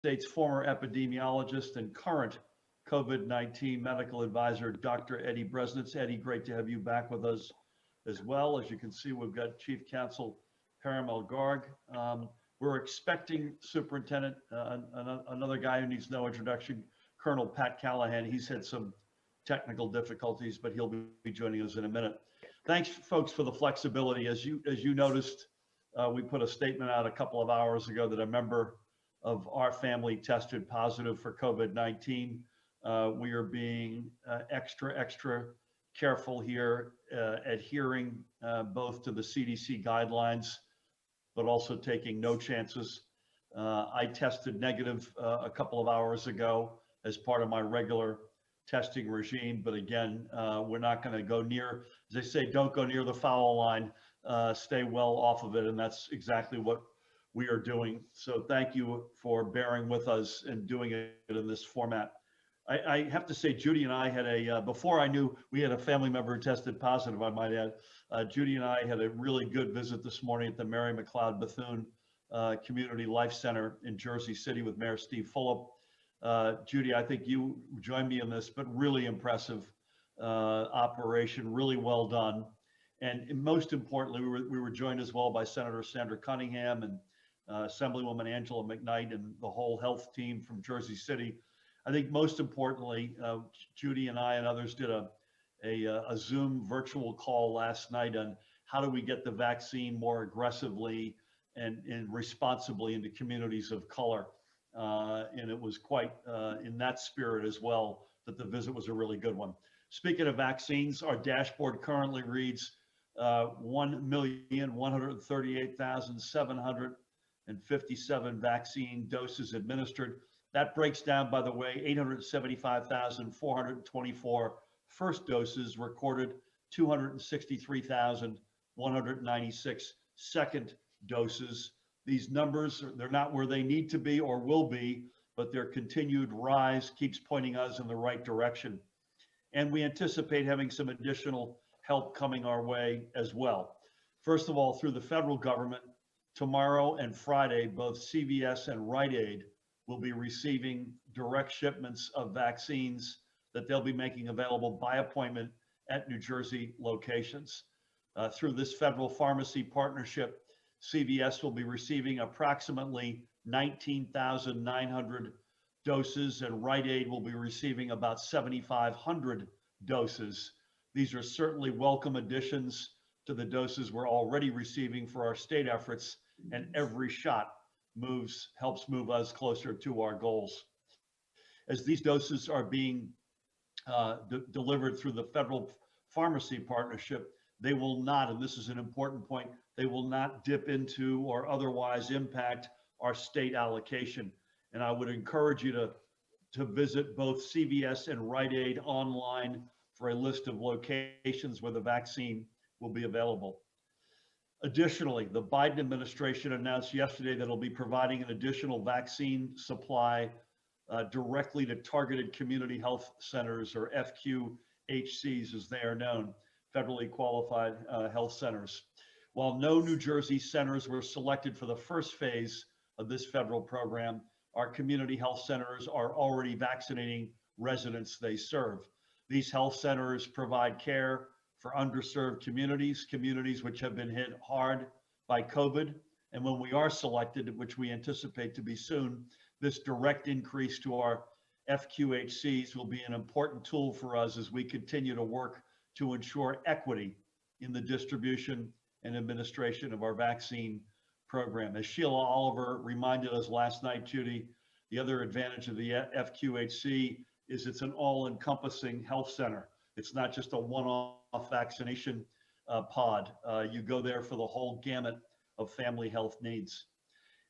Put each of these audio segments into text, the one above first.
States former epidemiologist and current COVID-19 medical advisor, Dr. Eddie Bresnitz. Eddie, great to have you back with us as well. As you can see, we've got Chief Counsel Paramel Garg. We're expecting Superintendent, another guy who needs no introduction, Colonel Pat Callahan. He's had some technical difficulties, but he'll be joining us in a minute. Thanks, folks, for the flexibility. As you noticed, we put a statement out a couple of hours ago that a member of our family tested positive for COVID-19. We are being extra careful here, adhering both to the CDC guidelines, but also taking no chances. I tested negative a couple of hours ago as part of my regular testing regime, but again, we're not going to go near, as they say, don't go near the foul line, stay well off of it, and that's exactly what we are doing. So thank you for bearing with us and doing it in this format. I have to say, Judy and I had before I knew we had a family member who tested positive, I might add, Judy and I had a really good visit this morning at the Mary McLeod Bethune Community Life Center in Jersey City with Mayor Steve Fulop. Judy, I think you joined me in this, but really impressive operation, really well done. And most importantly, we were joined as well by Senator Sandra Cunningham and Assemblywoman Angela McKnight and the whole health team from Jersey City. I think most importantly, Judy and I and others did a Zoom virtual call last night on how do we get the vaccine more aggressively and responsibly into communities of color. And it was quite in that spirit as well that the visit was a really good one. Speaking of vaccines, our dashboard currently reads 1,138,757 vaccine doses administered. That breaks down, by the way, 875,424 first doses recorded, 263,196 second doses. These numbers, they're not where they need to be or will be, but their continued rise keeps pointing us in the right direction. And we anticipate having some additional help coming our way as well. First of all, through the federal government, tomorrow and Friday, both CVS and Rite Aid will be receiving direct shipments of vaccines that they'll be making available by appointment at New Jersey locations. Through this federal pharmacy partnership, CVS will be receiving approximately 19,900 doses, and Rite Aid will be receiving about 7,500 doses. These are certainly welcome additions to the doses we're already receiving for our state efforts, and every shot helps move us closer to our goals. As these doses are being delivered through the federal pharmacy partnership, they will not, and this is an important point, they will not dip into or otherwise impact our state allocation. And I would encourage you to visit both CVS and Rite Aid online for a list of locations where the vaccine will be available. Additionally, the Biden administration announced yesterday that it'll be providing an additional vaccine supply directly to targeted community health centers, or FQHCs as they are known, federally qualified health centers. While no New Jersey centers were selected for the first phase of this federal program, our community health centers are already vaccinating residents they serve. These health centers provide care for underserved communities which have been hit hard by COVID. And when we are selected, which we anticipate to be soon, this direct increase to our FQHCs will be an important tool for us as we continue to work to ensure equity in the distribution and administration of our vaccine program. As Sheila Oliver reminded us last night, Judy, the other advantage of the FQHC is it's an all-encompassing health center. It's not just a one-off vaccination pod. You go there for the whole gamut of family health needs.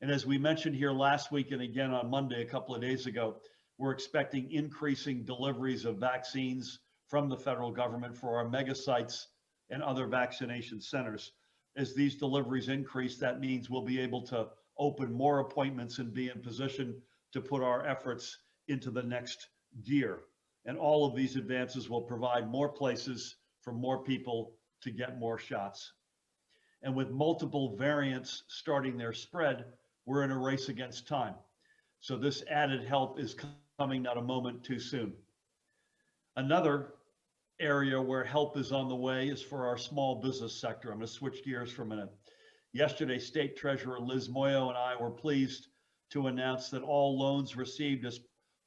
And as we mentioned here last week and again on Monday, a couple of days ago, we're expecting increasing deliveries of vaccines from the federal government for our mega sites and other vaccination centers. As these deliveries increase, that means we'll be able to open more appointments and be in position to put our efforts into the next gear. And all of these advances will provide more places for more people to get more shots. And with multiple variants starting their spread, we're in a race against time. So this added help is coming not a moment too soon. Another area where help is on the way is for our small business sector. I'm going to switch gears for a minute. Yesterday, State Treasurer Liz Moyo and I were pleased to announce that all loans received as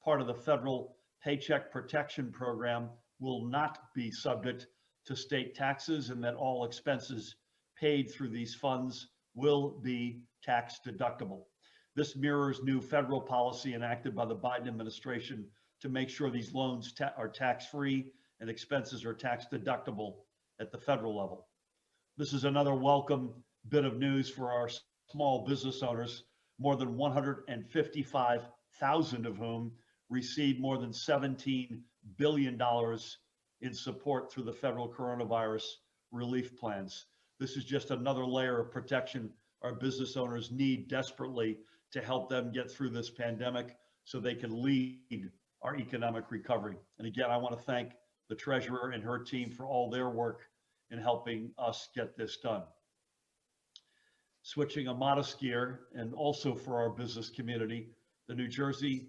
part of the federal Paycheck Protection Program will not be subject to state taxes, and that all expenses paid through these funds will be tax deductible. This mirrors new federal policy enacted by the Biden administration to make sure these loans are tax-free and expenses are tax deductible at the federal level. This is another welcome bit of news for our small business owners, more than 155,000 of whom received more than $17 billion in support through the federal coronavirus relief plans. This is just another layer of protection our business owners need desperately to help them get through this pandemic so they can lead our economic recovery. And again, I want to thank the treasurer and her team for all their work in helping us get this done. Switching a modest gear, and also for our business community, the New Jersey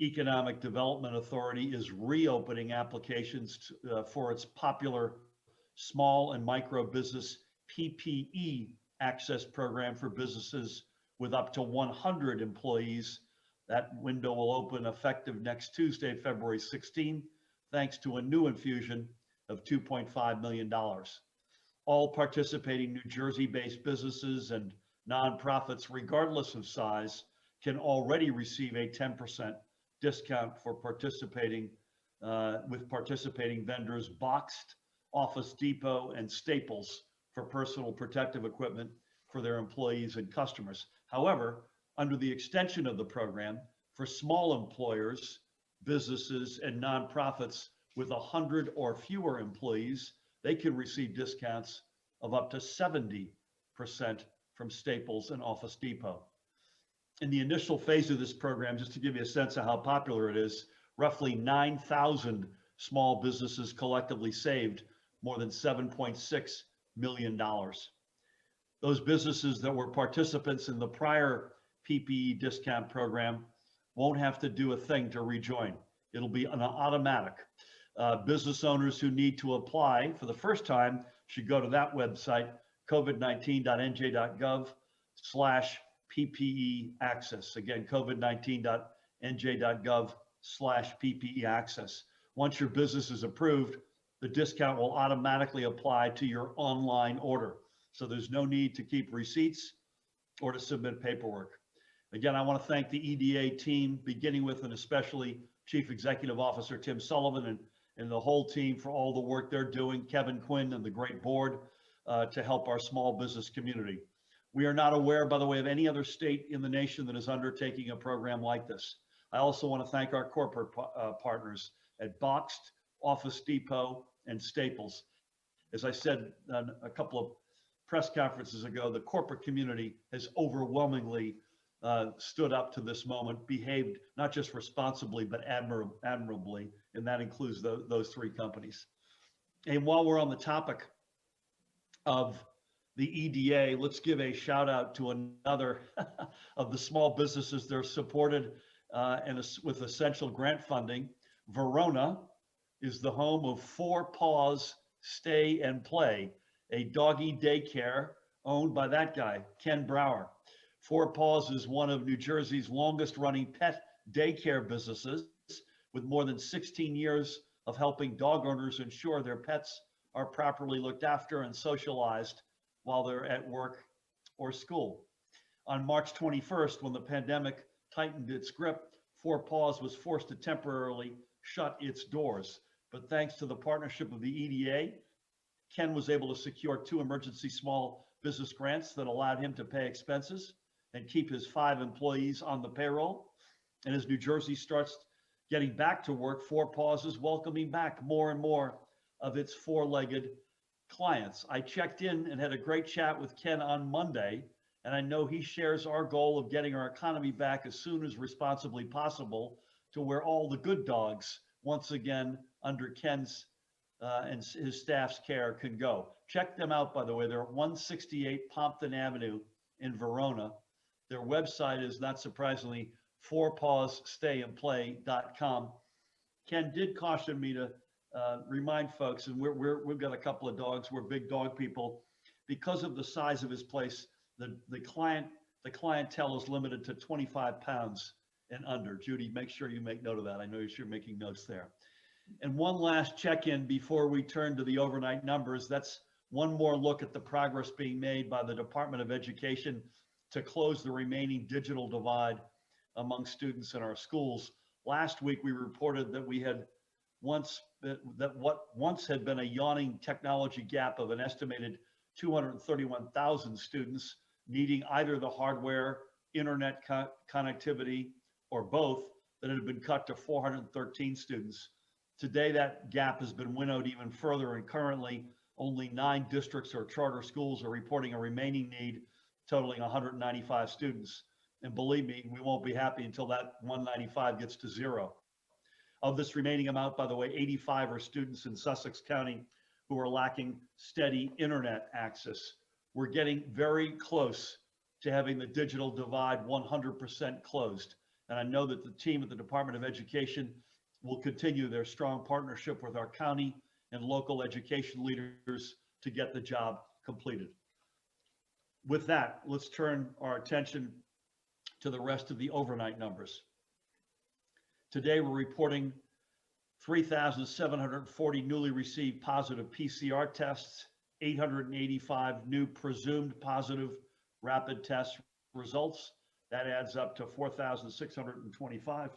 Economic Development Authority is reopening applications for its popular small and micro business PPE access program for businesses with up to 100 employees. That window will open effective next Tuesday, February 16, thanks to a new infusion of $2.5 million. All participating New Jersey-based businesses and nonprofits, regardless of size, can already receive a 10% discount for participating with participating vendors Boxed, Office Depot, and Staples for personal protective equipment for their employees and customers. However, under the extension of the program, for small employers, businesses, and nonprofits with 100 or fewer employees, they can receive discounts of up to 70% from Staples and Office Depot. In the initial phase of this program, just to give you a sense of how popular it is, roughly 9,000 small businesses collectively saved more than $7.6 million. Those businesses that were participants in the prior PPE discount program won't have to do a thing to rejoin. It'll be an automatic. Business owners who need to apply for the first time should go to that website, covid19.nj.gov/PPE access. Again, covid19.nj.gov/PPE access. Once your business is approved, the discount will automatically apply to your online order. So there's no need to keep receipts or to submit paperwork. Again, I want to thank the EDA team, beginning with and especially Chief Executive Officer Tim Sullivan and the whole team for all the work they're doing, Kevin Quinn and the great board to help our small business community. We are not aware, by the way, of any other state in the nation that is undertaking a program like this. I also want to thank our corporate partners at Boxed, Office Depot, and Staples. As I said a couple of press conferences ago, the corporate community has overwhelmingly stood up to this moment, behaved not just responsibly, but admirably, and that includes those three companies. And while we're on the topic of the EDA, let's give a shout out to another of the small businesses that are supported with essential grant funding. Verona is the home of 4 Paws Stay and Play, a doggy daycare owned by that guy, Ken Brower. 4 Paws is one of New Jersey's longest running pet daycare businesses, with more than 16 years of helping dog owners ensure their pets are properly looked after and socialized while they're at work or school. On March 21st, when the pandemic tightened its grip, 4 Paws was forced to temporarily shut its doors. But thanks to the partnership of the EDA, Ken was able to secure 2 emergency small business grants that allowed him to pay expenses and keep his 5 employees on the payroll. And as New Jersey starts getting back to work, 4 Paws is welcoming back more and more of its 4-legged clients. I checked in and had a great chat with Ken on Monday, and I know he shares our goal of getting our economy back as soon as responsibly possible to where all the good dogs, once again, under Ken's and his staff's care can go. Check them out, by the way. They're at 168 Pompton Avenue in Verona. Their website is, not surprisingly, fourpawsstayandplay.com. Ken did caution me to remind folks, and we've got a couple of dogs. We're big dog people. Because of the size of his place, the clientele is limited to 25 pounds and under. Judy, make sure you make note of that. I know you're making notes there. And one last check-in before we turn to the overnight numbers. That's one more look at the progress being made by the Department of Education to close the remaining digital divide among students in our schools. Last week, we reported that we had what once had been a yawning technology gap of an estimated 231,000 students needing either the hardware, internet connectivity, or both, that had been cut to 413 students. Today, that gap has been winnowed even further, and currently only 9 districts or charter schools are reporting a remaining need totaling 195 students. And believe me, we won't be happy until that 195 gets to 0. Of this remaining amount, by the way, 85 are students in Sussex County who are lacking steady internet access. We're getting very close to having the digital divide 100% closed. And I know that the team at the Department of Education will continue their strong partnership with our county and local education leaders to get the job completed. With that, let's turn our attention to the rest of the overnight numbers. Today, we're reporting 3,740 newly received positive PCR tests, 885 new presumed positive rapid test results. That adds up to 4,625.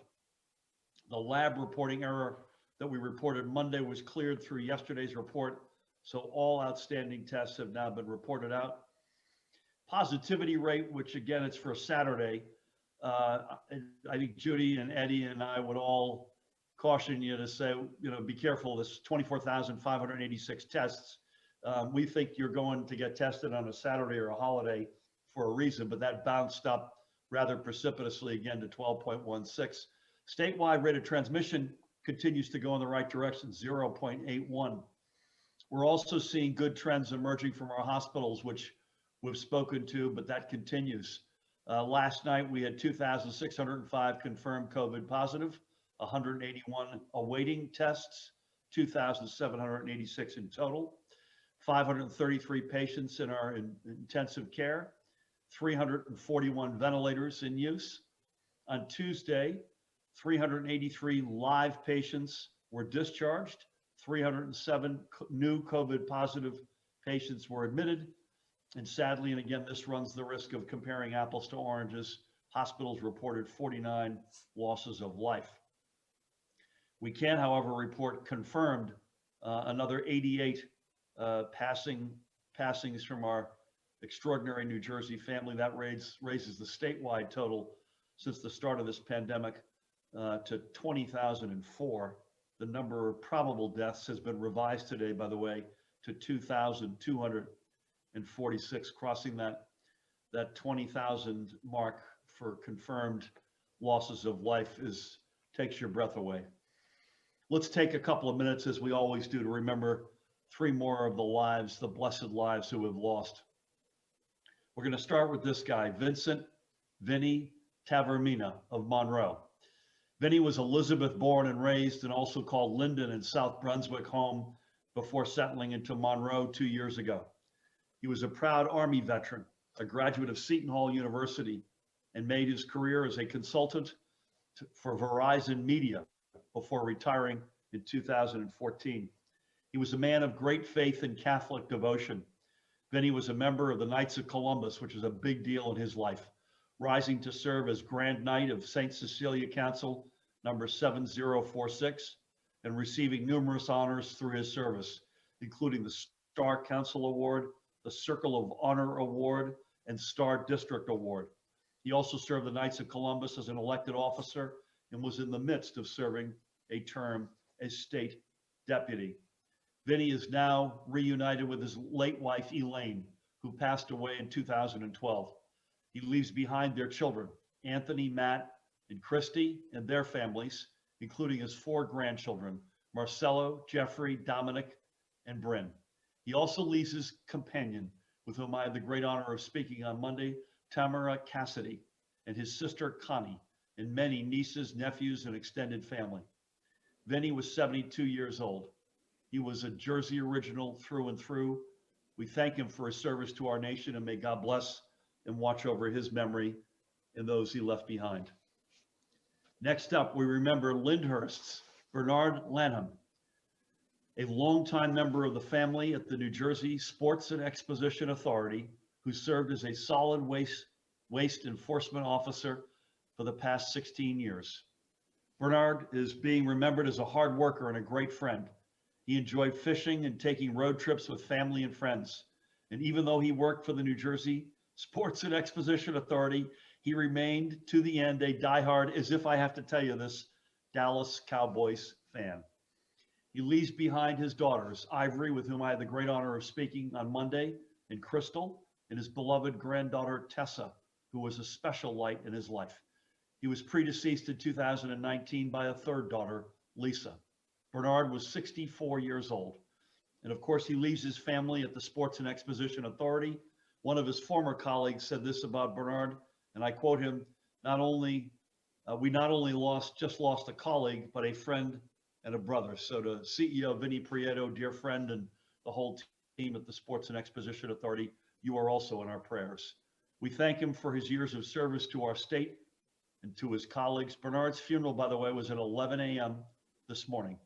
The lab reporting error that we reported Monday was cleared through yesterday's report, so all outstanding tests have now been reported out. Positivity rate, which again, it's for Saturday. I think Judy and Eddie and I would all caution you to say, be careful. This 24,586 tests. We think you're going to get tested on a Saturday or a holiday for a reason, but that bounced up rather precipitously again to 12.16. Statewide rate of transmission continues to go in the right direction, 0.81. We're also seeing good trends emerging from our hospitals, which we've spoken to, but that continues. Last night, we had 2,605 confirmed COVID positive, 181 awaiting tests, 2,786 in total, 533 patients in our intensive care, 341 ventilators in use. On Tuesday, 383 live patients were discharged, 307 new COVID positive patients were admitted. And sadly, and again, this runs the risk of comparing apples to oranges, hospitals reported 49 losses of life. We can, however, report confirmed another 88 passings from our extraordinary New Jersey family. That raises the statewide total since the start of this pandemic to 20,004. The number of probable deaths has been revised today, by the way, to 2,246, crossing that 20,000 mark for confirmed losses of life takes your breath away. Let's take a couple of minutes, as we always do, to remember 3 more of the lives, the blessed lives who have lost. We're going to start with this guy, Vinny Tavermina of Monroe. Vinny was Elizabeth born and raised, and also called Linden in South Brunswick home before settling into Monroe 2 years ago. He was a proud Army veteran, a graduate of Seton Hall University, and made his career as a consultant for Verizon Media before retiring in 2014. He was a man of great faith and Catholic devotion. Vinny was a member of the Knights of Columbus, which was a big deal in his life, rising to serve as Grand Knight of St. Cecilia Council, number 7046, and receiving numerous honors through his service, including the Star Council Award, the Circle of Honor Award, and Star District Award. He also served the Knights of Columbus as an elected officer and was in the midst of serving a term as state deputy. Vinny is now reunited with his late wife, Elaine, who passed away in 2012. He leaves behind their children, Anthony, Matt, and Christy, and their families, including his 4 grandchildren, Marcello, Jeffrey, Dominic, and Bryn. He also leaves his companion, with whom I had the great honor of speaking on Monday, Tamara Cassidy, and his sister, Connie, and many nieces, nephews, and extended family. Vinny was 72 years old. He was a Jersey original through and through. We thank him for his service to our nation, and may God bless and watch over his memory and those he left behind. Next up, we remember Lyndhurst's Bernard Lanham, a longtime member of the family at the New Jersey Sports and Exposition Authority, who served as a solid waste enforcement officer for the past 16 years. Bernard is being remembered as a hard worker and a great friend. He enjoyed fishing and taking road trips with family and friends. And even though he worked for the New Jersey Sports and Exposition Authority, he remained to the end a diehard, as if I have to tell you this, Dallas Cowboys fan. He leaves behind his daughters, Ivory, with whom I had the great honor of speaking on Monday, and Crystal, and his beloved granddaughter, Tessa, who was a special light in his life. He was predeceased in 2019 by a third daughter, Lisa. Bernard was 64 years old. And of course, he leaves his family at the Sports and Exposition Authority. One of his former colleagues said this about Bernard, and I quote him, we not only lost a colleague, but a friend and a brother. So to CEO Vinny Prieto, dear friend, and the whole team at the Sports and Exposition Authority, you are also in our prayers. We thank him for his years of service to our state and to his colleagues. Bernard's funeral, by the way, was at 11 a.m. this morning.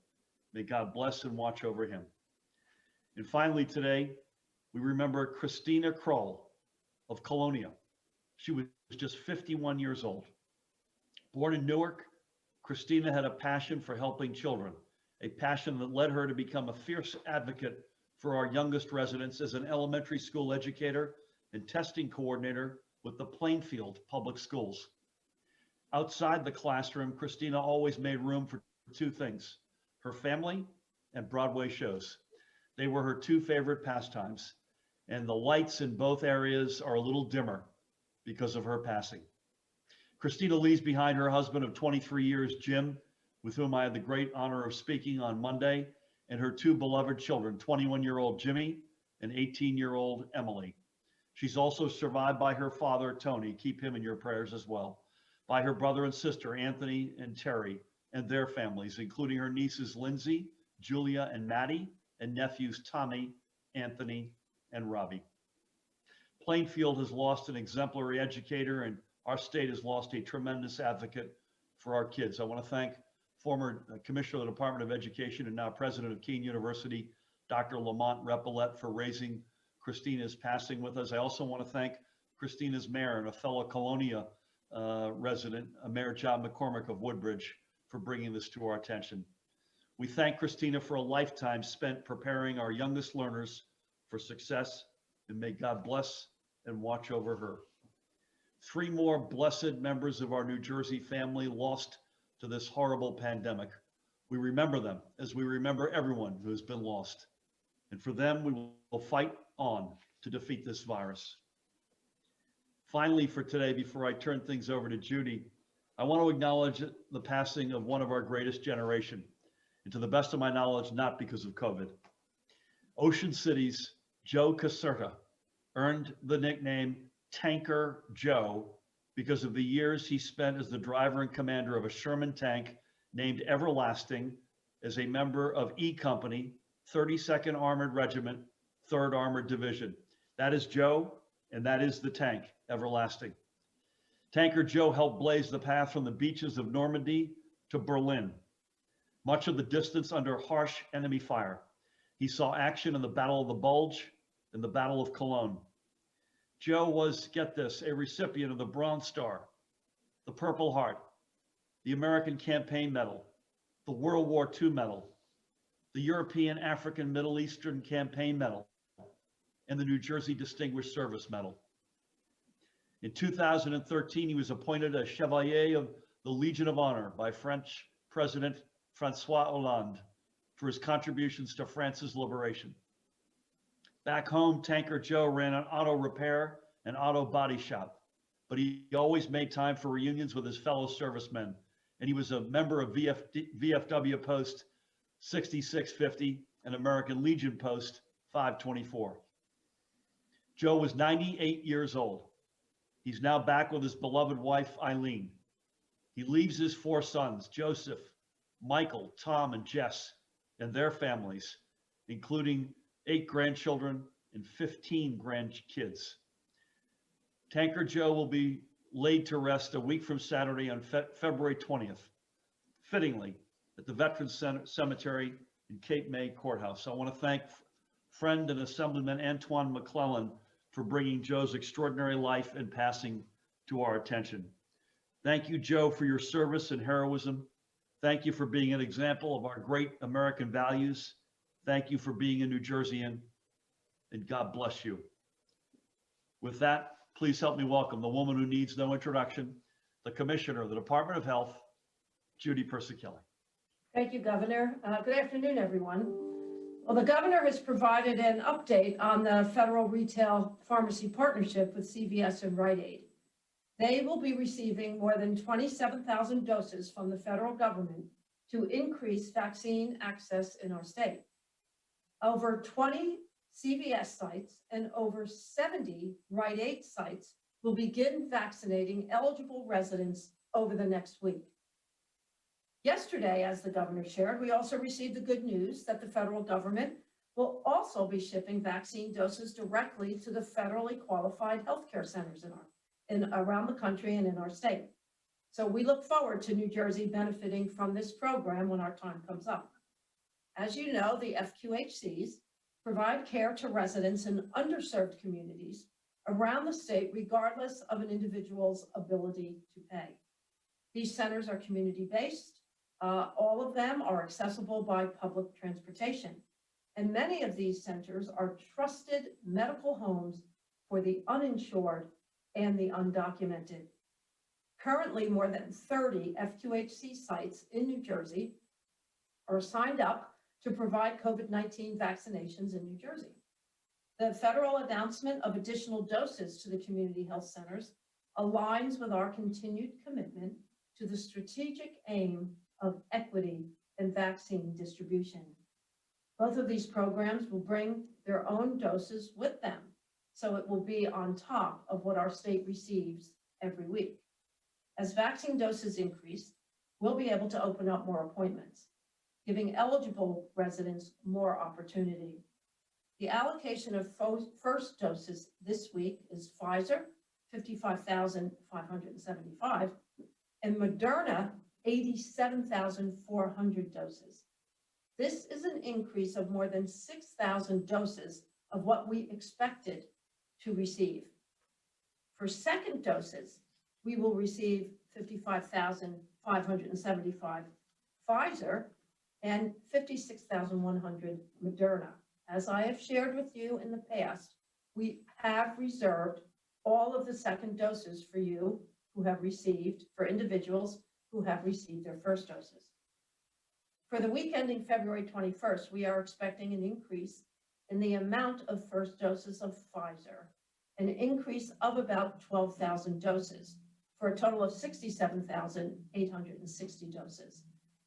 May God bless and watch over him. And finally today, we remember Christina Kroll of Colonia. She was just 51 years old. Born in Newark, Christina had a passion for helping children, a passion that led her to become a fierce advocate for our youngest residents as an elementary school educator and testing coordinator with the Plainfield Public Schools. Outside the classroom, Christina always made room for two things: her family and Broadway shows. They were her two favorite pastimes, and the lights in both areas are a little dimmer because of her passing. Christina leaves behind her husband of 23 years, Jim, with whom I had the great honor of speaking on Monday, and her two beloved children, 21-year-old Jimmy and 18-year-old Emily. She's also survived by her father, Tony, keep him in your prayers as well, by her brother and sister, Anthony and Terry, and their families, including her nieces, Lindsay, Julia, and Maddie, and nephews, Tommy, Anthony, and Robbie. Plainfield has lost an exemplary educator, and our state has lost a tremendous advocate for our kids. I want to thank former Commissioner of the Department of Education and now President of Keene University, Dr. Lamont Repollet, for raising Christina's passing with us. I also want to thank Christina's mayor and a fellow Colonia resident, Mayor John McCormick of Woodbridge, for bringing this to our attention. We thank Christina for a lifetime spent preparing our youngest learners for success, and may God bless and watch over her. 3 more blessed members of our New Jersey family lost to this horrible pandemic. We remember them as we remember everyone who has been lost. And for them, we will fight on to defeat this virus. Finally, for today, before I turn things over to Judy, I want to acknowledge the passing of one of our greatest generation, and to the best of my knowledge, not because of COVID. Ocean City's Joe Caserta earned the nickname Tanker Joe because of the years he spent as the driver and commander of a Sherman tank named Everlasting as a member of E Company, 32nd Armored Regiment, 3rd Armored Division. That is Joe, and that is the tank, Everlasting. Tanker Joe helped blaze the path from the beaches of Normandy to Berlin, much of the distance under harsh enemy fire. He saw action in the Battle of the Bulge and the Battle of Cologne. Joe was, get this, a recipient of the Bronze Star, the Purple Heart, the American Campaign Medal, the World War II Medal, the European, African, Middle Eastern Campaign Medal, and the New Jersey Distinguished Service Medal. In 2013, he was appointed a Chevalier of the Legion of Honor by French President François Hollande for his contributions to France's liberation. Back home, Tanker Joe ran an auto repair and auto body shop, but he always made time for reunions with his fellow servicemen, and he was a member of VFW Post 6650 and American Legion Post 524. Joe was 98 years old. He's now back with his beloved wife, Eileen. He leaves his 4 sons, Joseph, Michael, Tom, and Jess, and their families, including 8 grandchildren and 15 grandkids. Tanker Joe will be laid to rest a week from Saturday on February 20th, fittingly, at the Veterans Cemetery in Cape May Courthouse. I want to thank friend and Assemblyman Antoine McClellan for bringing Joe's extraordinary life and passing to our attention. Thank you, Joe, for your service and heroism. Thank you for being an example of our great American values. Thank you for being a New Jerseyan, and God bless you. With that, please help me welcome the woman who needs no introduction, the Commissioner of the Department of Health, Judy Persichilli. Thank you, Governor. Good afternoon, everyone. Well, the Governor has provided an update on the federal retail pharmacy partnership with CVS and Rite Aid. They will be receiving more than 27,000 doses from the federal government to increase vaccine access in our state. Over 20 CVS sites and over 70 Rite Aid sites will begin vaccinating eligible residents over the next week. Yesterday, as the Governor shared, we also received the good news that the federal government will also be shipping vaccine doses directly to the federally qualified healthcare centers around the country and in our state. So we look forward to New Jersey benefiting from this program when our time comes up. As you know, the FQHCs provide care to residents in underserved communities around the state, regardless of an individual's ability to pay. These centers are community-based. All of them are accessible by public transportation. And many of these centers are trusted medical homes for the uninsured and the undocumented. Currently, more than 30 FQHC sites in New Jersey are signed up to provide COVID-19 vaccinations in New Jersey. The federal announcement of additional doses to the community health centers aligns with our continued commitment to the strategic aim of equity and vaccine distribution. Both of these programs will bring their own doses with them, so it will be on top of what our state receives every week. As vaccine doses increase, we'll be able to open up more appointments, giving eligible residents more opportunity. The allocation of first doses this week is Pfizer, 55,575, and Moderna, 87,400 doses. This is an increase of more than 6,000 doses of what we expected to receive. For second doses, we will receive 55,575 Pfizer and 56,100 Moderna. As I have shared with you in the past, we have reserved all of the second doses for you who have received, for individuals who have received their first doses. For the week ending February 21st, we are expecting an increase in the amount of first doses of Pfizer, an increase of about 12,000 doses, for a total of 67,860 doses.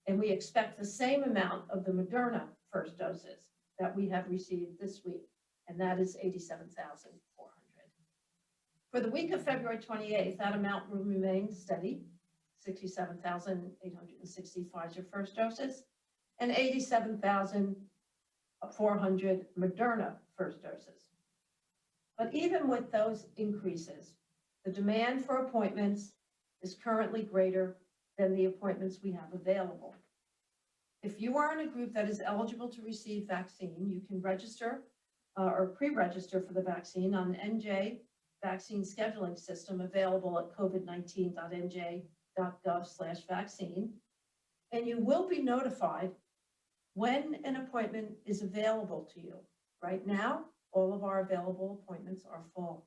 And we expect the same amount of the Moderna first doses that we have received this week, and that is 87,400. For the week of February 28th, that amount will remain steady, 67,860 Pfizer first doses, and 87,400 Moderna first doses. But even with those increases, the demand for appointments is currently greater than the appointments we have available. If you are in a group that is eligible to receive vaccine, you can register or pre-register for the vaccine on the NJ vaccine scheduling system available at covid19.nj.gov/vaccine, and you will be notified when an appointment is available to you. Right now, all of our available appointments are full.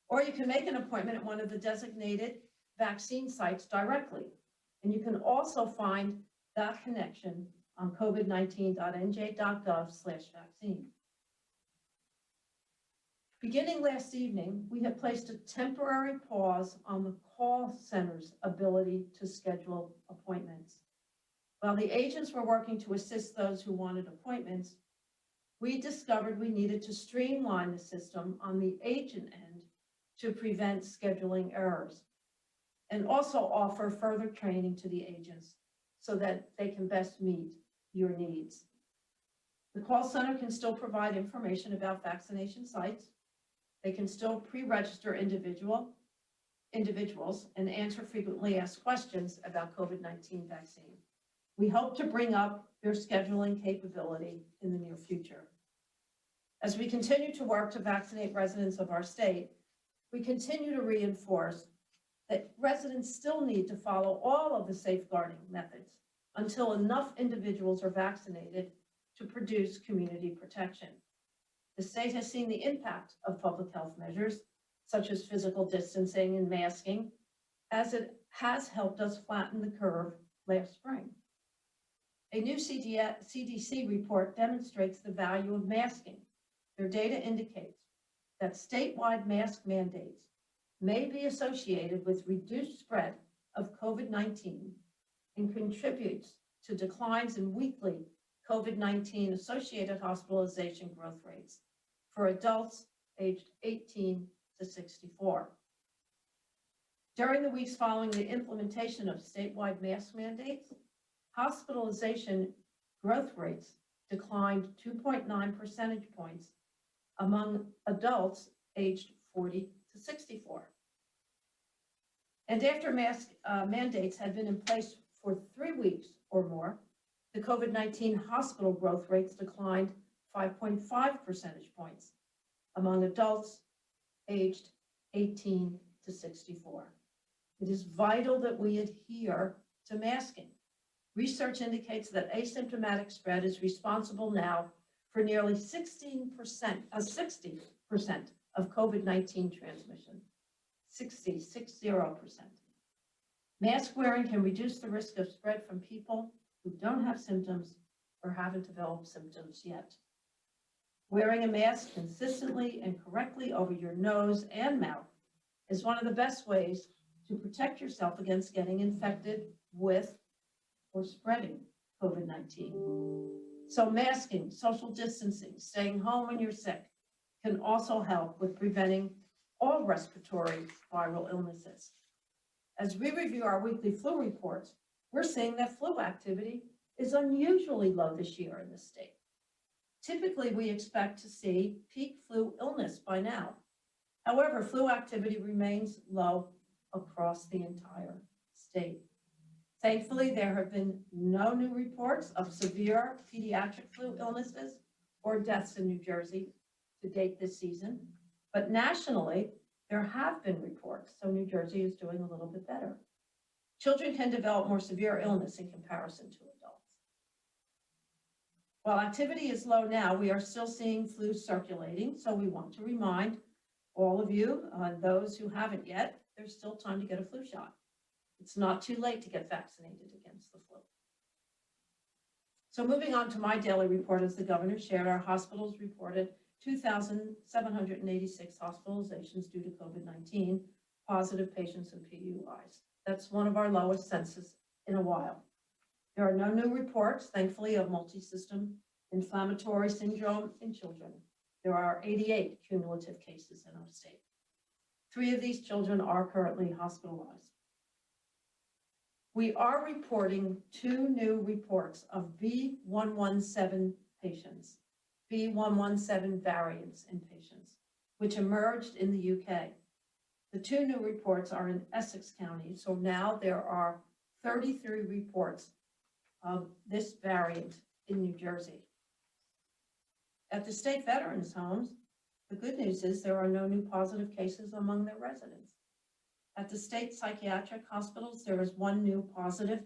Or you can make an appointment at one of the designated vaccine sites directly, and you can also find that connection on covid19.nj.gov/vaccine. Beginning last evening, we have placed a temporary pause on the call center's ability to schedule appointments. While the agents were working to assist those who wanted appointments, we discovered we needed to streamline the system on the agent end to prevent scheduling errors. and also offer further training to the agents so that they can best meet your needs. The call center can still provide information about vaccination sites. They can still pre-register individuals and answer frequently asked questions about COVID-19 vaccine. We hope to bring up their scheduling capability in the near future. As we continue to work to vaccinate residents of our state, we continue to reinforce that residents still need to follow all of the safeguarding methods until enough individuals are vaccinated to produce community protection. The state has seen the impact of public health measures, such as physical distancing and masking, as it has helped us flatten the curve last spring. A new CDC report demonstrates the value of masking. Their data indicates that statewide mask mandates may be associated with reduced spread of COVID-19 and contributes to declines in weekly COVID-19 associated hospitalization growth rates for adults aged 18 to 64. During the weeks following the implementation of statewide mask mandates, hospitalization growth rates declined 2.9 percentage points among adults aged 40 to 64. And after mask mandates had been in place for 3 weeks or more, the COVID-19 hospital growth rates declined 5.5 percentage points among adults aged 18 to 64. It is vital that we adhere to masking. Research indicates that asymptomatic spread is responsible now for nearly 60% of COVID-19 transmission, 60%. Mask wearing can reduce the risk of spread from people who don't have symptoms or haven't developed symptoms yet. Wearing a mask consistently and correctly over your nose and mouth is one of the best ways to protect yourself against getting infected with or spreading COVID-19. So masking, social distancing, staying home when you're sick can also help with preventing all respiratory viral illnesses. As we review our weekly flu reports, we're seeing that flu activity is unusually low this year in the state. Typically, we expect to see peak flu illness by now. However, flu activity remains low across the entire state. Thankfully, there have been no new reports of severe pediatric flu illnesses or deaths in New Jersey to date this season, but nationally, there have been reports, so New Jersey is doing a little bit better. Children can develop more severe illness in comparison to adults. While activity is low now, we are still seeing flu circulating, so we want to remind all of you, those who haven't yet, there's still time to get a flu shot. It's not too late to get vaccinated against the flu. So moving on to my daily report, as the governor shared, our hospitals reported 2,786 hospitalizations due to COVID-19, positive patients and PUIs. That's one of our lowest census in a while. There are no new reports, thankfully, of multisystem inflammatory syndrome in children. There are 88 cumulative cases in our state. 3 of these children are currently hospitalized. We are reporting 2 new reports of B117 patients, B117 variants in patients, which emerged in the UK. The 2 new reports are in Essex County, so now there are 33 reports of this variant in New Jersey. At the state veterans' homes, the good news is there are no new positive cases among their residents. At the state psychiatric hospitals, there is 1 new positive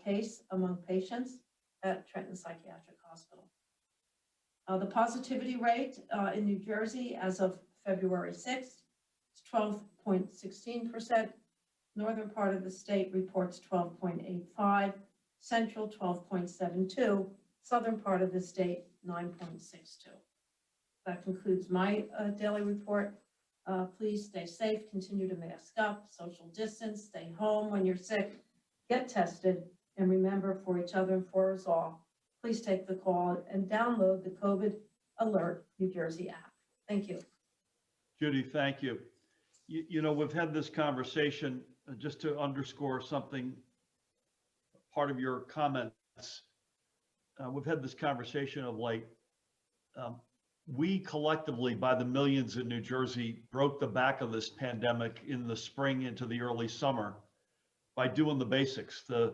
case among patients at Trenton Psychiatric Hospital. The positivity rate in New Jersey as of February 6th is 12.16%. Northern part of the state reports 12.85%, central 12.72%, southern part of the state 9.62%. That concludes my daily report. Please stay safe, continue to mask up, social distance, stay home when you're sick, get tested, and remember, for each other and for us all, please take the call and download the COVID Alert New Jersey app. Thank you. Judy, thank you. You know, we've had this conversation just to underscore something, part of your comments, we've had this conversation of late. We collectively, by the millions in New Jersey, broke the back of this pandemic in the spring into the early summer by doing the basics, the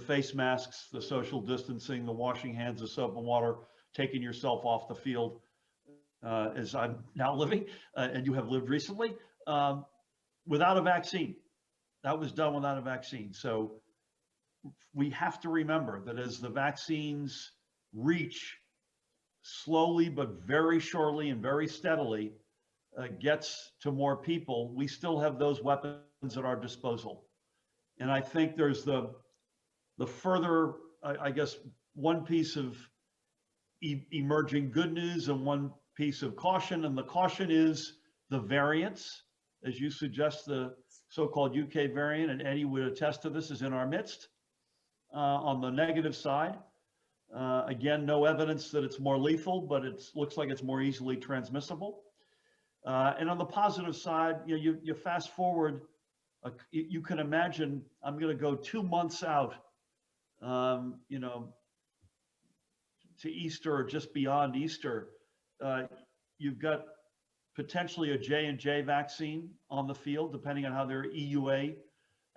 face masks, the social distancing, the washing hands with soap and water, taking yourself off the field, as I'm now living, and you have lived recently, without a vaccine. That was done without a vaccine. So we have to remember that as the vaccines reach slowly, but very surely and very steadily, gets to more people, we still have those weapons at our disposal. And I think there's the further, I guess, one piece of emerging good news and one piece of caution. And the caution is the variants, as you suggest, the so-called UK variant, and Eddie would attest to this, is in our midst. On the negative side, again, no evidence that it's more lethal, but it looks like it's more easily transmissible. And on the positive side, you fast forward, you can imagine, I'm going to go 2 months out, to Easter or just beyond Easter. You've got potentially a J&J vaccine on the field, depending on how their EUA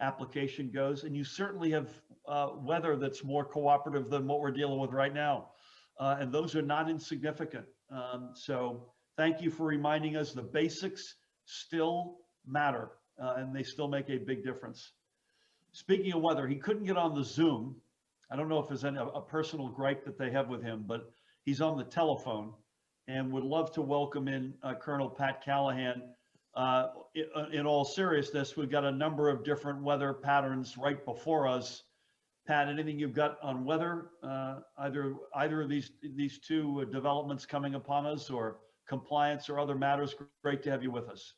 application goes. And you certainly have weather that's more cooperative than what we're dealing with right now. And those are not insignificant. So thank you for reminding us the basics still matter, and they still make a big difference. Speaking of weather, he couldn't get on the Zoom. I don't know if there's a personal gripe that they have with him, but he's on the telephone and would love to welcome in Colonel Pat Callahan. In all seriousness, we've got a number of different weather patterns right before us. Pat, anything you've got on weather, either of these two developments coming upon us, or compliance or other matters? Great to have you with us.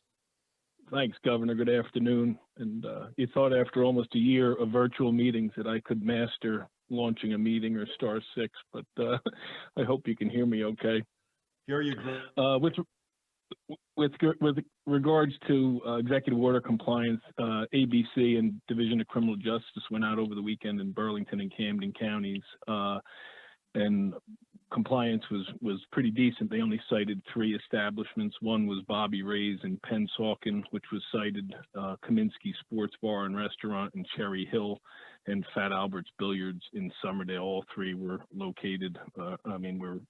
Thanks, Governor. Good afternoon. And you thought after almost a year of virtual meetings that I could master launching a meeting or star six, but I hope you can hear me okay. Hear you. With regards to executive order compliance, ABC and Division of Criminal Justice went out over the weekend in Burlington and Camden counties, and compliance was pretty decent. They only cited 3 establishments. One was Bobby Ray's in Pennsauken, which was cited, Kaminsky Sports Bar and Restaurant in Cherry Hill, and Fat Albert's Billiards in Somerdale. All 3 were located, were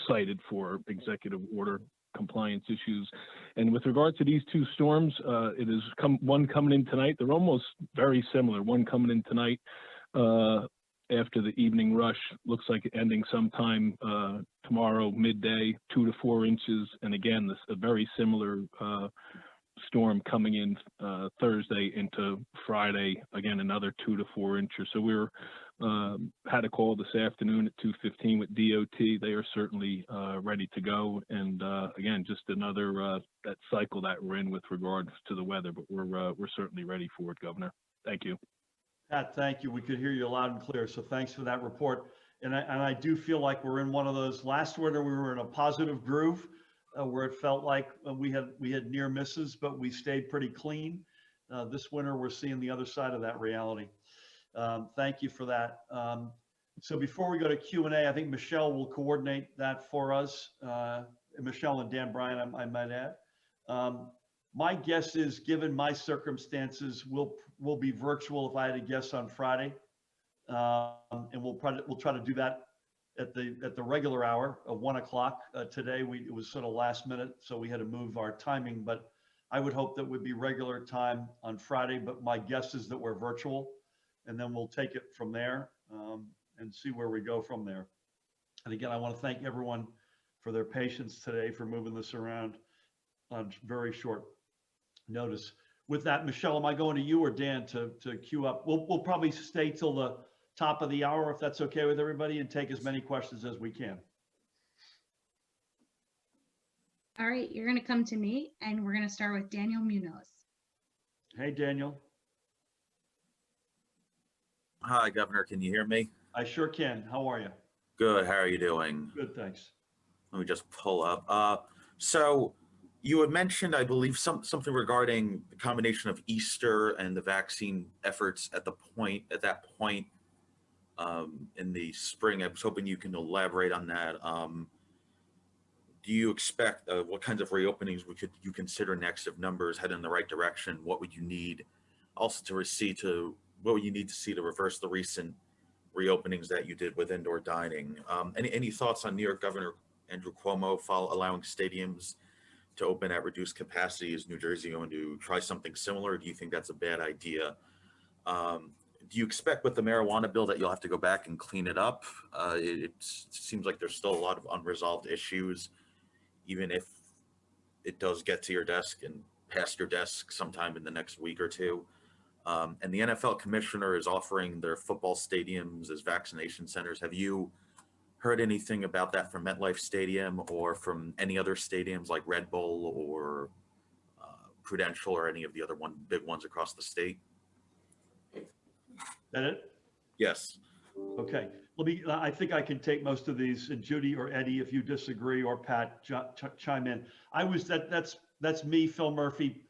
cited for executive order compliance issues. And with regard to these 2 storms, it is one coming in tonight. They're almost very similar. One coming in tonight after the evening rush, looks like ending sometime tomorrow midday, 2 to 4 inches. And again, a very similar storm coming in Thursday into Friday, again another 2 to 4 inches. So we're had a call this afternoon at 2:15 with DOT. They are certainly ready to go. And again, just another that cycle that we're in with regards to the weather. But we're certainly ready for it, Governor. Thank you. Pat, thank you. We could hear you loud and clear. So thanks for that report. And I do feel like we're in one of those. Last winter, we were in a positive groove where it felt like we had near misses, but we stayed pretty clean. This winter, we're seeing the other side of that reality. Thank you for that. So before we go to Q&A, I think Michelle will coordinate that for us. Michelle and Dan Bryan, I might add. My guess is, given my circumstances, we'll be virtual if I had to guess on Friday, and we'll try to do that at the regular hour of 1 o'clock. Today it was sort of last minute, so we had to move our timing. But I would hope that would be regular time on Friday. But my guess is that we're virtual, and then we'll take it from there and see where we go from there. And again, I want to thank everyone for their patience today, for moving this around on very short notice. With that, Michelle, am I going to you or Dan to queue up? We'll probably stay till the top of the hour, if that's okay with everybody, and take as many questions as we can. All right, you're going to come to me, and we're going to start with Daniel Munoz. Hey, Daniel. Hi, Governor. Can you hear me? I sure can. How are you? Good. How are you doing? Good, thanks. Let me just pull up. So You had mentioned, I believe, something regarding the combination of Easter and the vaccine efforts at that point in the spring. I was hoping you can elaborate on that. Do you expect what kinds of reopenings you consider next if numbers head in the right direction? What would you need also what would you need to see to reverse the recent reopenings that you did with indoor dining? Any thoughts on New York Governor Andrew Cuomo allowing stadiums to open at reduced capacity? Is New Jersey going to try something similar? Do you think that's a bad idea? Do you expect with the marijuana bill that you'll have to go back and clean it up? It seems like there's still a lot of unresolved issues, even if it does get to your desk and past your desk sometime in the next week or two. And the NFL commissioner is offering their football stadiums as vaccination centers. Have you heard anything about that from MetLife Stadium or from any other stadiums like Red Bull or Prudential or any of the other big ones across the state? That it? Yes. Okay, I think I can take most of these, and Judy or Eddie, if you disagree, or Pat, chime in. That's me, Phil Murphy,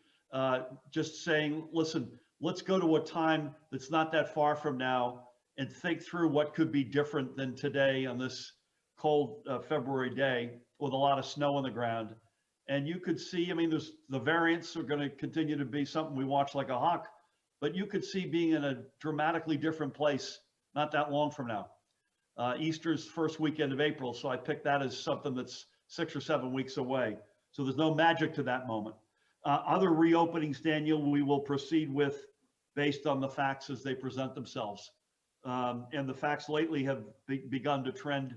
just saying, listen, let's go to a time that's not that far from now and think through what could be different than today on this cold February day with a lot of snow on the ground. And you could see, I mean, the variants are going to continue to be something we watch like a hawk, but you could see being in a dramatically different place not that long from now. Easter's first weekend of April, so I picked that as something that's 6 or 7 weeks away. So there's no magic to that moment. Other reopenings, Daniel, we will proceed with based on the facts as they present themselves. And the facts lately have begun to trend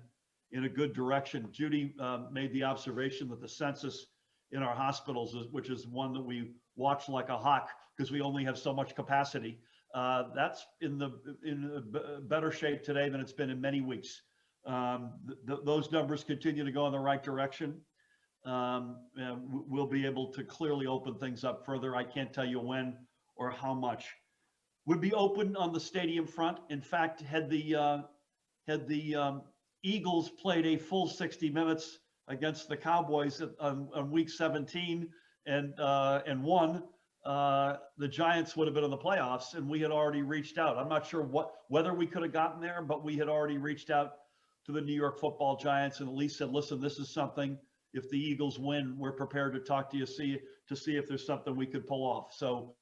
in a good direction. Judy made the observation that the census in our hospitals, which is one that we watch like a hawk because we only have so much capacity, that's in better shape today than it's been in many weeks. Those numbers continue to go in the right direction. We'll be able to clearly open things up further. I can't tell you when or how much. Would be open on the stadium front. In fact, had the Eagles played a full 60 minutes against the Cowboys on week 17 and won, the Giants would have been in the playoffs, and we had already reached out. I'm not sure whether we could have gotten there, but we had already reached out to the New York Football Giants and at least said, listen, this is something. If the Eagles win, we're prepared to talk to you, to see if there's something we could pull off. So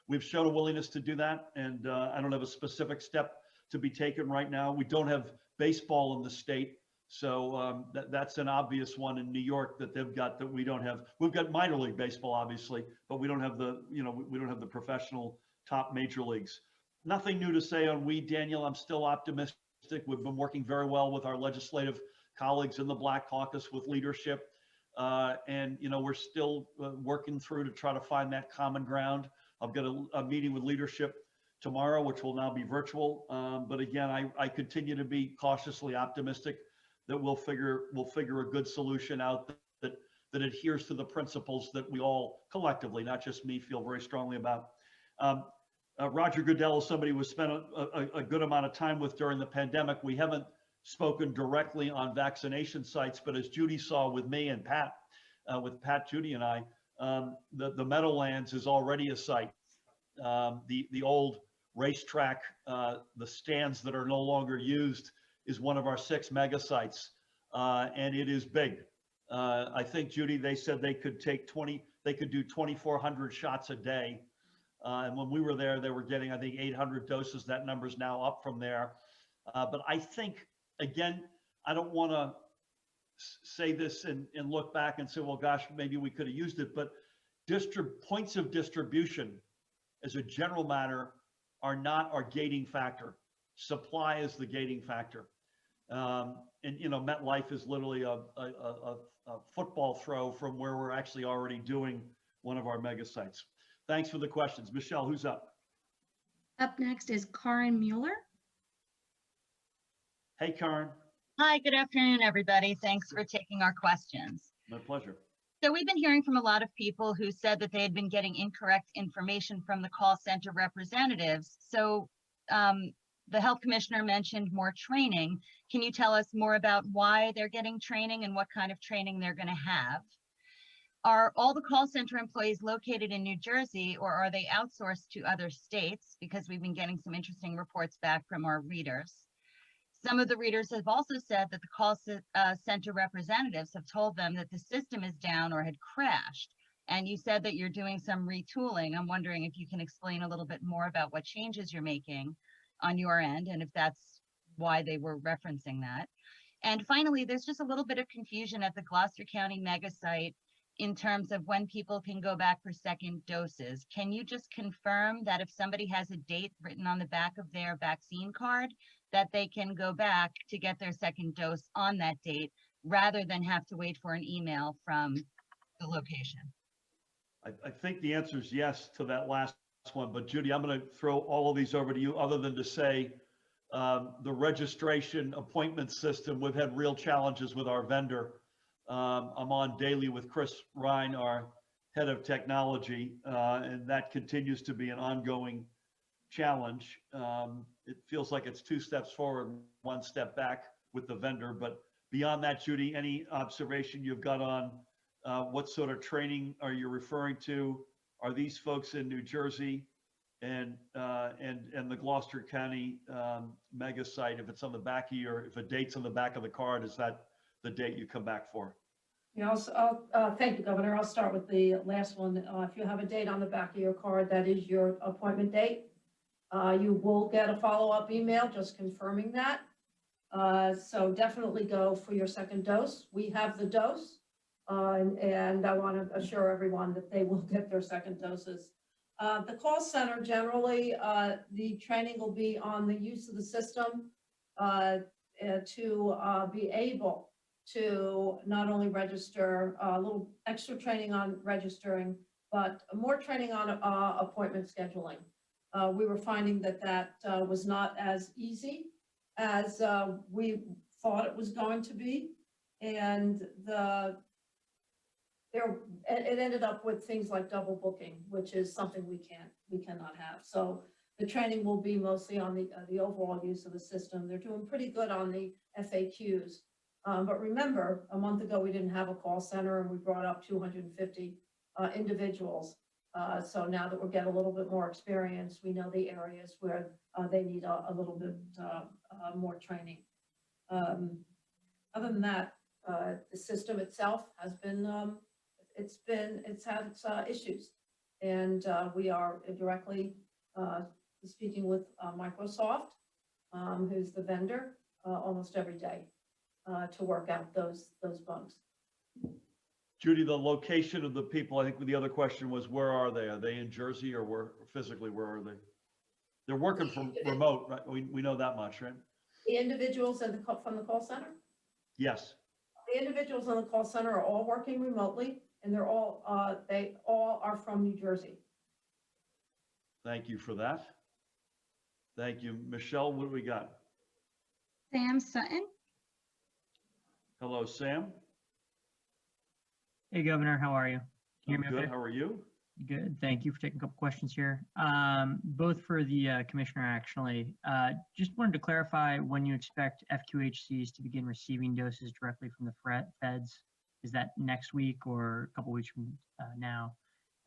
we've shown a willingness to do that, and I don't have a specific step to be taken right now. We don't have baseball in the state, so that's an obvious one in New York that they've got that we don't have. We've got minor league baseball, obviously, but we don't have we don't have the professional top major leagues. Nothing new to say on weed, Daniel. I'm still optimistic. We've been working very well with our legislative colleagues in the Black Caucus with leadership. And we're still working through to try to find that common ground. I've got a meeting with leadership tomorrow, which will now be virtual. But again, I continue to be cautiously optimistic that we'll figure a good solution out that adheres to the principles that we all collectively, not just me, feel very strongly about. Roger Goodell is somebody we spent a good amount of time with during the pandemic. We haven't spoken directly on vaccination sites, but as Judy saw with me and Pat, Judy and I, the Meadowlands is already a site. The old racetrack, the stands that are no longer used, is one of our 6 mega sites, and it is big. I think, Judy, they said they could do 2,400 shots a day. And when we were there, they were getting, I think, 800 doses. That number's now up from there. But I think, again, I don't want to say this and look back and say, well, gosh, maybe we could have used it. But points of distribution, as a general matter, are not our gating factor. Supply is the gating factor. And MetLife is literally a football throw from where we're actually already doing one of our mega sites. Thanks for the questions. Michelle, who's up? Up next is Karen Mueller. Hey, Karen. Hi, good afternoon, everybody. Thanks for taking our questions. My pleasure. So we've been hearing from a lot of people who said that they had been getting incorrect information from the call center representatives. So the health commissioner mentioned more training. Can you tell us more about why they're getting training and what kind of training they're going to have? Are all the call center employees located in New Jersey, or are they outsourced to other states? Because we've been getting some interesting reports back from our readers. Some of the readers have also said that the call center representatives have told them that the system is down or had crashed. And you said that you're doing some retooling. I'm wondering if you can explain a little bit more about what changes you're making on your end, and if that's why they were referencing that. And finally, there's just a little bit of confusion at the Gloucester County mega site in terms of when people can go back for second doses. Can you just confirm that if somebody has a date written on the back of their vaccine card, that they can go back to get their second dose on that date rather than have to wait for an email from the location? I think the answer is yes to that last one, but Judy, I'm going to throw all of these over to you, other than to say the registration appointment system, we've had real challenges with our vendor. I'm on daily with Chris Ryan, our head of technology, and that continues to be an ongoing challenge. It feels like it's 2 steps forward, 1 step back with the vendor. But beyond that, Judy, any observation you've got on what sort of training are you referring to? Are these folks in New Jersey and the Gloucester County mega site? If it's on the back of if a date's on the back of the card, is that the date you come back for? Yeah, thank you, Governor. I'll start with the last one. If you have a date on the back of your card, that is your appointment date. You will get a follow-up email just confirming that. So definitely go for your second dose. We have the dose, and I want to assure everyone that they will get their second doses. The call center, generally, the training will be on the use of the system to be able to not only register, a little extra training on registering, but more training on appointment scheduling. We were finding that was not as easy as we thought it was going to be, and it ended up with things like double booking, which is something we cannot have. So the training will be mostly on the overall use of the system. They're doing pretty good on the FAQs. But remember, a month ago, we didn't have a call center, and we brought up 250 individuals. So now that we're getting a little bit more experience, we know the areas where they need a little bit more training. Other than that, the system itself has been, it's had its issues. And we are directly speaking with Microsoft, who's the vendor, almost every day to work out those bugs. Judy, the location of the people, I think the other question was, where are they? Are they in Jersey, or where are they? They're working from remote, right? We know that much, right? The individuals from the call center? Yes. The individuals on the call center are all working remotely, and they all are from New Jersey. Thank you for that. Thank you. Michelle, what do we got? Sam Sutton. Hello, Sam. Hey, Governor, how are you? Can you hear me Good. okay? How are you? Good. Thank you for taking a couple questions here. Both for the Commissioner, actually. Just wanted to clarify when you expect FQHCs to begin receiving doses directly from the feds. Is that next week or a couple weeks from now?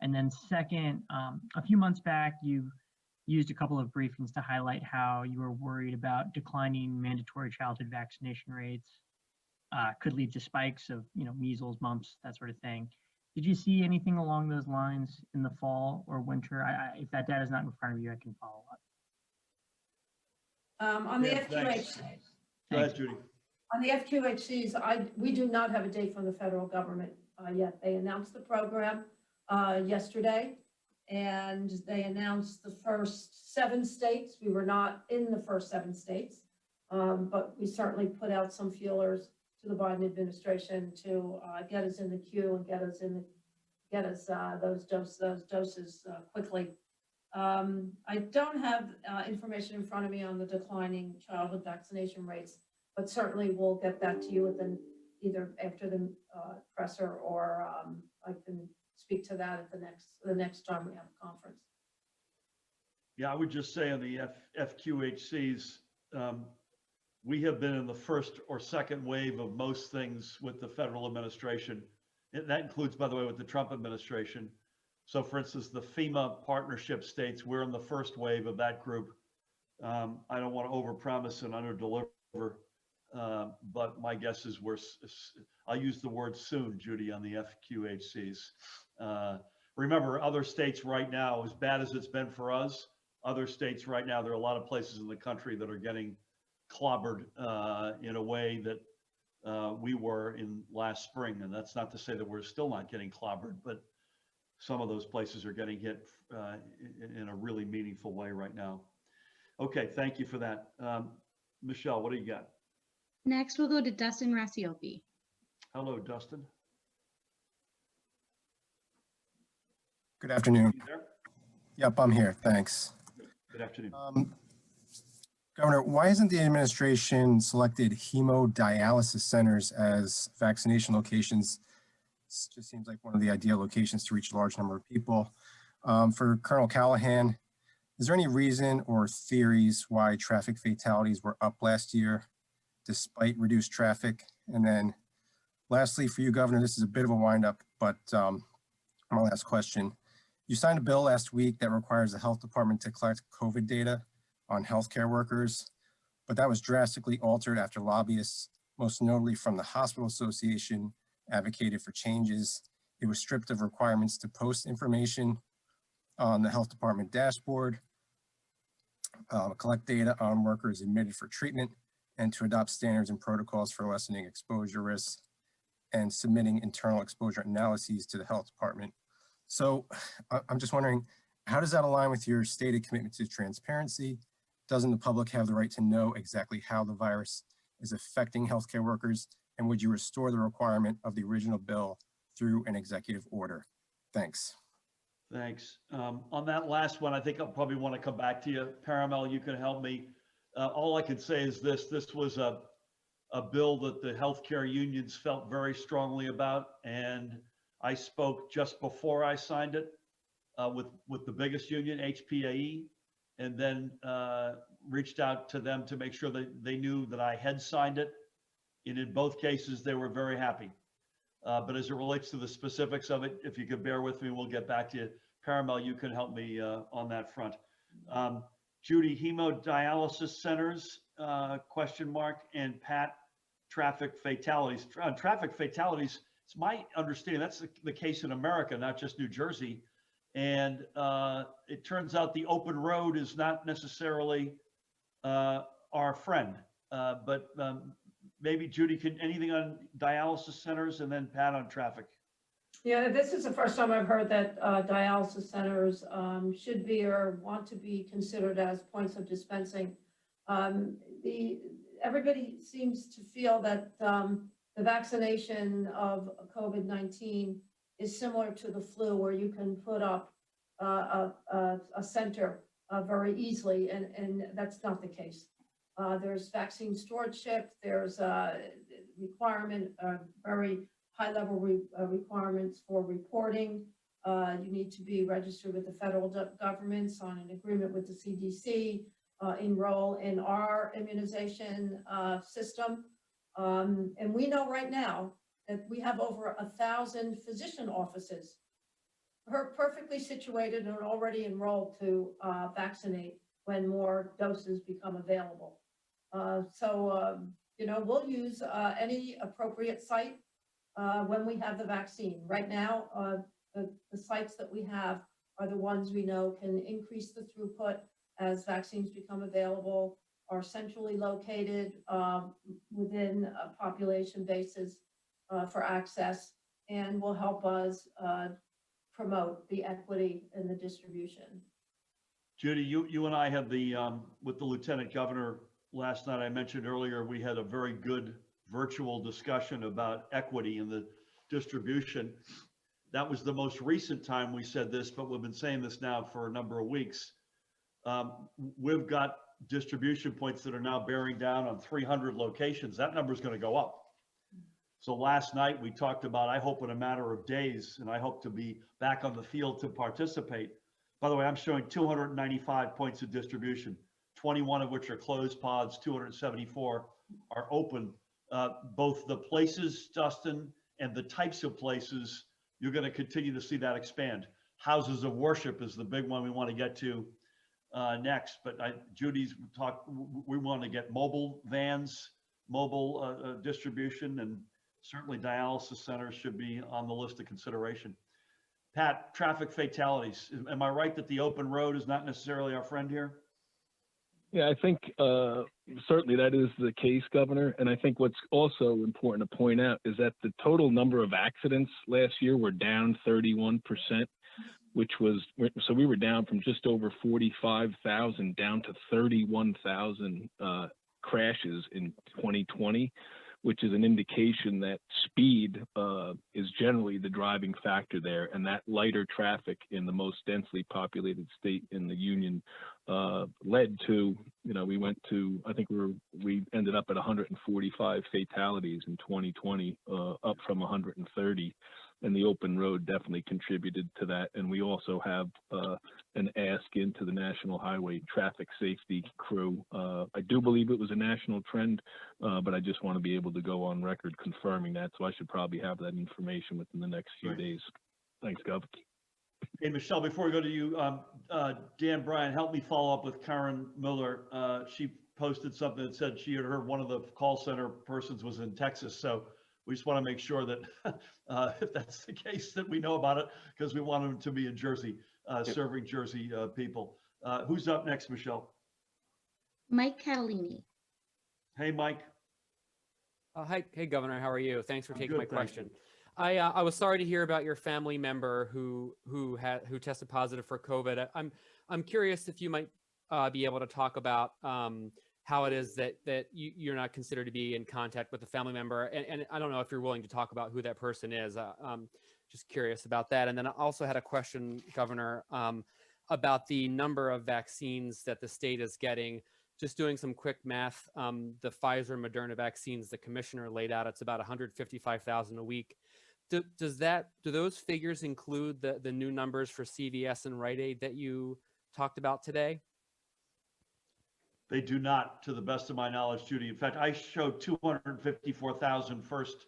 And then second, a few months back, you used a couple of briefings to highlight how you were worried about declining mandatory childhood vaccination rates could lead to spikes of, measles, mumps, that sort of thing. Did you see anything along those lines in the fall or winter? If that data is not in front of you, I can follow up. On the Yeah, FQHCs. Go ahead, Judy. On the FQHCs, we do not have a date from the federal government yet. They announced the program yesterday, and they announced the first 7 states. We were not in the first 7 states, but we certainly put out some feelers to the Biden administration to get us in the queue and get us those doses quickly. I don't have information in front of me on the declining childhood vaccination rates, but certainly we'll get that to you either after the presser, or I can speak to that at the next time we have a conference. Yeah, I would just say on the FQHCs, we have been in the first or second wave of most things with the federal administration. That includes, by the way, with the Trump administration. So for instance, the FEMA partnership states, we're in the first wave of that group. I don't want to overpromise and underdeliver, but my guess is I'll use the word soon, Judy, on the FQHCs. Remember, other states right now, as bad as it's been for us, other states right now, there are a lot of places in the country that are getting clobbered in a way that we were in last spring. And that's not to say that we're still not getting clobbered, but some of those places are getting hit in a really meaningful way right now. Okay, thank you for that. Michelle, what do you got? Next, we'll go to Dustin Rasiopi. Hello, Dustin. Good afternoon. You there? Yep, I'm here. Thanks. Good afternoon. Governor, why hasn't the administration selected hemodialysis centers as vaccination locations? This just seems like one of the ideal locations to reach a large number of people. For Colonel Callahan, is there any reason or theories why traffic fatalities were up last year despite reduced traffic? And then lastly, for you, Governor, this is a bit of a windup, but my last question. You signed a bill last week that requires the health department to collect COVID data on healthcare workers, but that was drastically altered after lobbyists, most notably from the Hospital Association, advocated for changes. It was stripped of requirements to post information on the health department dashboard, collect data on workers admitted for treatment, and to adopt standards and protocols for lessening exposure risks and submitting internal exposure analyses to the health department. So I'm just wondering, how does that align with your stated commitment to transparency? Doesn't the public have the right to know exactly how the virus is affecting healthcare workers? And would you restore the requirement of the original bill through an executive order? Thanks. Thanks. On that last one, I think I'll probably want to come back to you. Paramel, you can help me. All I can say is this was a bill that the healthcare unions felt very strongly about, and I spoke just before I signed it with the biggest union, HPAE, and then reached out to them to make sure that they knew that I had signed it. And in both cases, they were very happy. But as it relates to the specifics of it, if you could bear with me, we'll get back to you. Paramel, you can help me on that front. Judy, hemodialysis centers, question mark, and Pat, traffic fatalities. Traffic fatalities, it's my understanding that's the case in America, not just New Jersey. And it turns out the open road is not necessarily our friend. But maybe Judy, anything on dialysis centers, and then Pat on traffic. Yeah, this is the first time I've heard that dialysis centers should be or want to be considered as points of dispensing. Everybody seems to feel that the vaccination of COVID-19 is similar to the flu, where you can put up a center very easily, and that's not the case. There's vaccine stewardship, there's a requirement, very high-level requirements for reporting. You need to be registered with the federal government, sign an agreement with the CDC, enroll in our immunization system. And we know right now that we have over 1,000 physician offices who are perfectly situated and already enrolled to vaccinate when more doses become available. You know, we'll use any appropriate site when we have the vaccine. Right now, the sites that we have are the ones we know can increase the throughput as vaccines become available, are centrally located within a population basis for access, and will help us promote the equity in the distribution. Judy, you and I had with the Lieutenant Governor last night. I mentioned earlier, we had a very good virtual discussion about equity in the distribution. That was the most recent time we said this, but we've been saying this now for a number of weeks. We've got distribution points that are now bearing down on 300 locations. That number is going to go up. So last night we talked about, I hope in a matter of days, and I hope to be back on the field to participate. By the way, I'm showing 295 points of distribution, 21 of which are closed pods, 274 are open. Both the places, Dustin, and the types of places, you're going to continue to see that expand. Houses of worship is the big one we want to get to next, but Judy's talked, we want to get mobile vans, mobile distribution, and certainly dialysis centers should be on the list of consideration. Pat, traffic fatalities. Am I right that the open road is not necessarily our friend here? Yeah, I think certainly that is the case, Governor. And I think what's also important to point out is that the total number of accidents last year were down 31%, which was, so we were down from just over 45,000 down to 31,000 crashes in 2020, which is an indication that speed is generally the driving factor there. And that lighter traffic in the most densely populated state in the Union led to, we went to, I think we ended up at 145 fatalities in 2020, up from 130. And the open road definitely contributed to that. And we also have an ask into the National Highway Traffic Safety Crew. I do believe it was a national trend, but I just want to be able to go on record confirming that. So I should probably have that information within the next few days. Thanks, Gov. Hey, Michelle, before we go to you, Dan Bryan, help me follow up with Karen Miller. She posted something that said she had heard one of the call center persons was in Texas. So we just want to make sure that if that's the case, that we know about it, because we want them to be in Jersey, serving Jersey people. Who's up next, Michelle? Mike Catalini. Hey, Mike. Hi, hey, Governor. How are you? Thanks for I'm taking good, my thank question. I was sorry to hear about your family member who tested positive for COVID. I'm curious if you might be able to talk about how it is that you're not considered to be in contact with a family member, and I don't know if you're willing to talk about who that person is. Just curious about that. And then I also had a question, Governor, about the number of vaccines that the state is getting. Just doing some quick math, the Pfizer and Moderna vaccines the commissioner laid out, it's about 155,000 a week. Do those figures include the new numbers for CVS and Rite Aid that you talked about today? They do not, to the best of my knowledge, Judy. In fact, I showed 254,000 first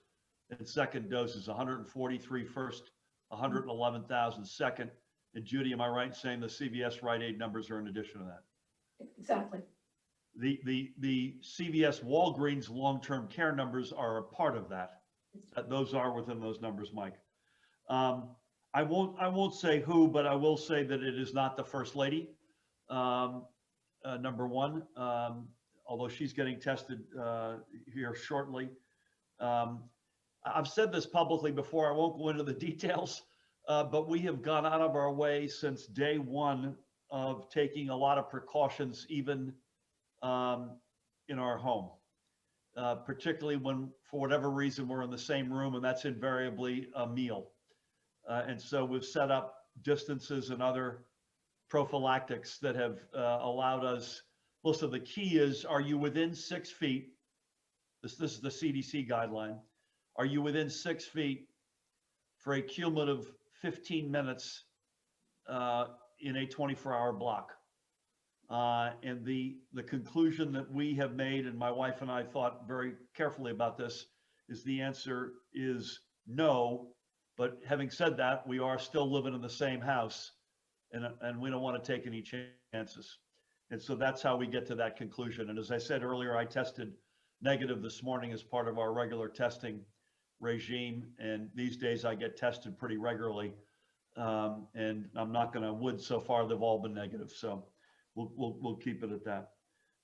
and second doses, 143 first, 111,000 second. And Judy, am I right in saying the CVS Rite Aid numbers are in addition to that? Exactly. The CVS Walgreens long-term care numbers are a part of that. Those are within those numbers, Mike. I won't say who, but I will say that it is not the First Lady. Number one, although she's getting tested here shortly. I've said this publicly before, I won't go into the details, but we have gone out of our way since day one of taking a lot of precautions, even in our home, particularly when, for whatever reason, we're in the same room, and that's invariably a meal. And so we've set up distances and other prophylactics that have allowed us. Listen, the key is, are you within 6 feet? This is the CDC guideline. Are you within 6 feet for a cumulative 15 minutes in a 24-hour block? And the conclusion that we have made, and my wife and I thought very carefully about this, is the answer is no. But having said that, we are still living in the same house, and we don't want to take any chances. And so that's how we get to that conclusion. And as I said earlier, I tested negative this morning as part of our regular testing regime. And these days I get tested pretty regularly. And I'm not going to, so far they've all been negative. So we'll keep it at that.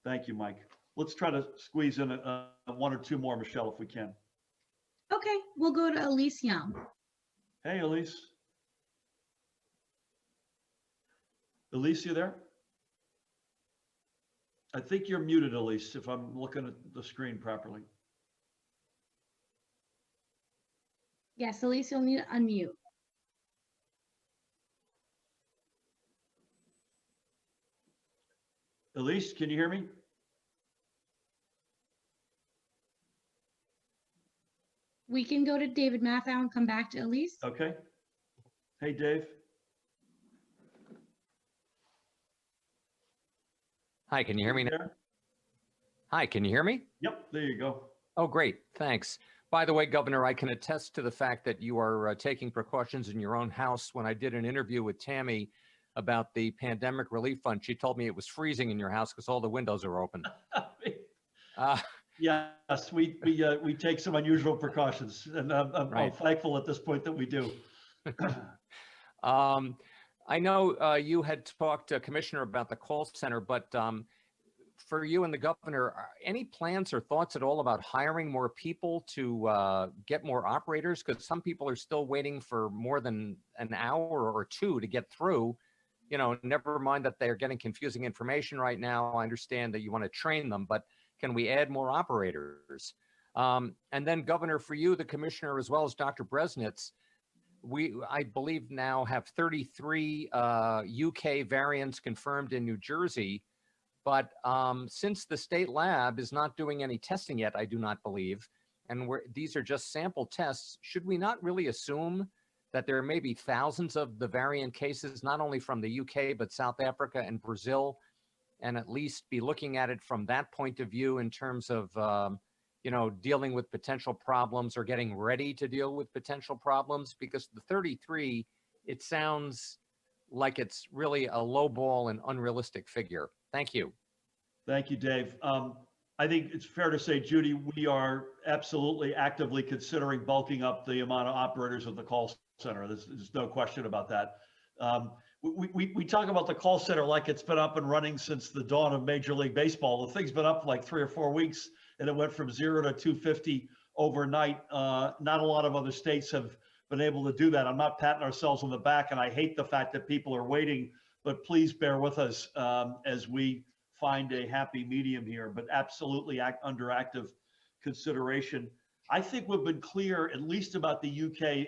Thank you, Mike. Let's try to squeeze in one or two more, Michelle, if we can. Okay, we'll go to Elise Young. Hey, Elise. Elise, you there? I think you're muted, Elise, if I'm looking at the screen properly. Yes, Elise, you'll need to unmute. Elise, can you hear me? We can go to David Mathau and come back to Elise. Okay. Hey, Dave. Hi, can you hear me now? There? Hi, can you hear me? Yep, there you go. Oh, great, thanks. By the way, Governor, I can attest to the fact that you are taking precautions in your own house. When I did an interview with Tammy about the pandemic relief fund, she told me it was freezing in your house because all the windows are open. Uh, Yes, we take some unusual precautions, and I'm Right. thankful at this point that we do. I know you had talked to Commissioner about the call center, but for you and the governor, any plans or thoughts at all about hiring more people to get more operators? Because some people are still waiting for more than an hour or two to get through. You know, never mind that they're getting confusing information right now. I understand that you want to train them, but can we add more operators? And then, Governor, for you, the commissioner, as well as Dr. Bresnitz, I believe now have 33 UK variants confirmed in New Jersey. But since the state lab is not doing any testing yet, I do not believe, and these are just sample tests, should we not really assume that there may be thousands of the variant cases, not only from the UK, but South Africa and Brazil, and at least be looking at it from that point of view in terms of, you know, dealing with potential problems or getting ready to deal with potential problems? Because the 33, it sounds like it's really a low ball and unrealistic figure. Thank you. Thank you, Dave. I think it's fair to say, Judy, we are absolutely actively considering bulking up the amount of operators of the call center. There's no question about that. We talk about the call center like it's been up and running since the dawn of Major League Baseball. The thing's been up like 3 or 4 weeks, and it went from 0 to 250 overnight. Not a lot of other states have been able to do that. I'm not patting ourselves on the back, and I hate the fact that people are waiting, but please bear with us as we find a happy medium here, but absolutely under active consideration. I think we've been clear, at least about the UK.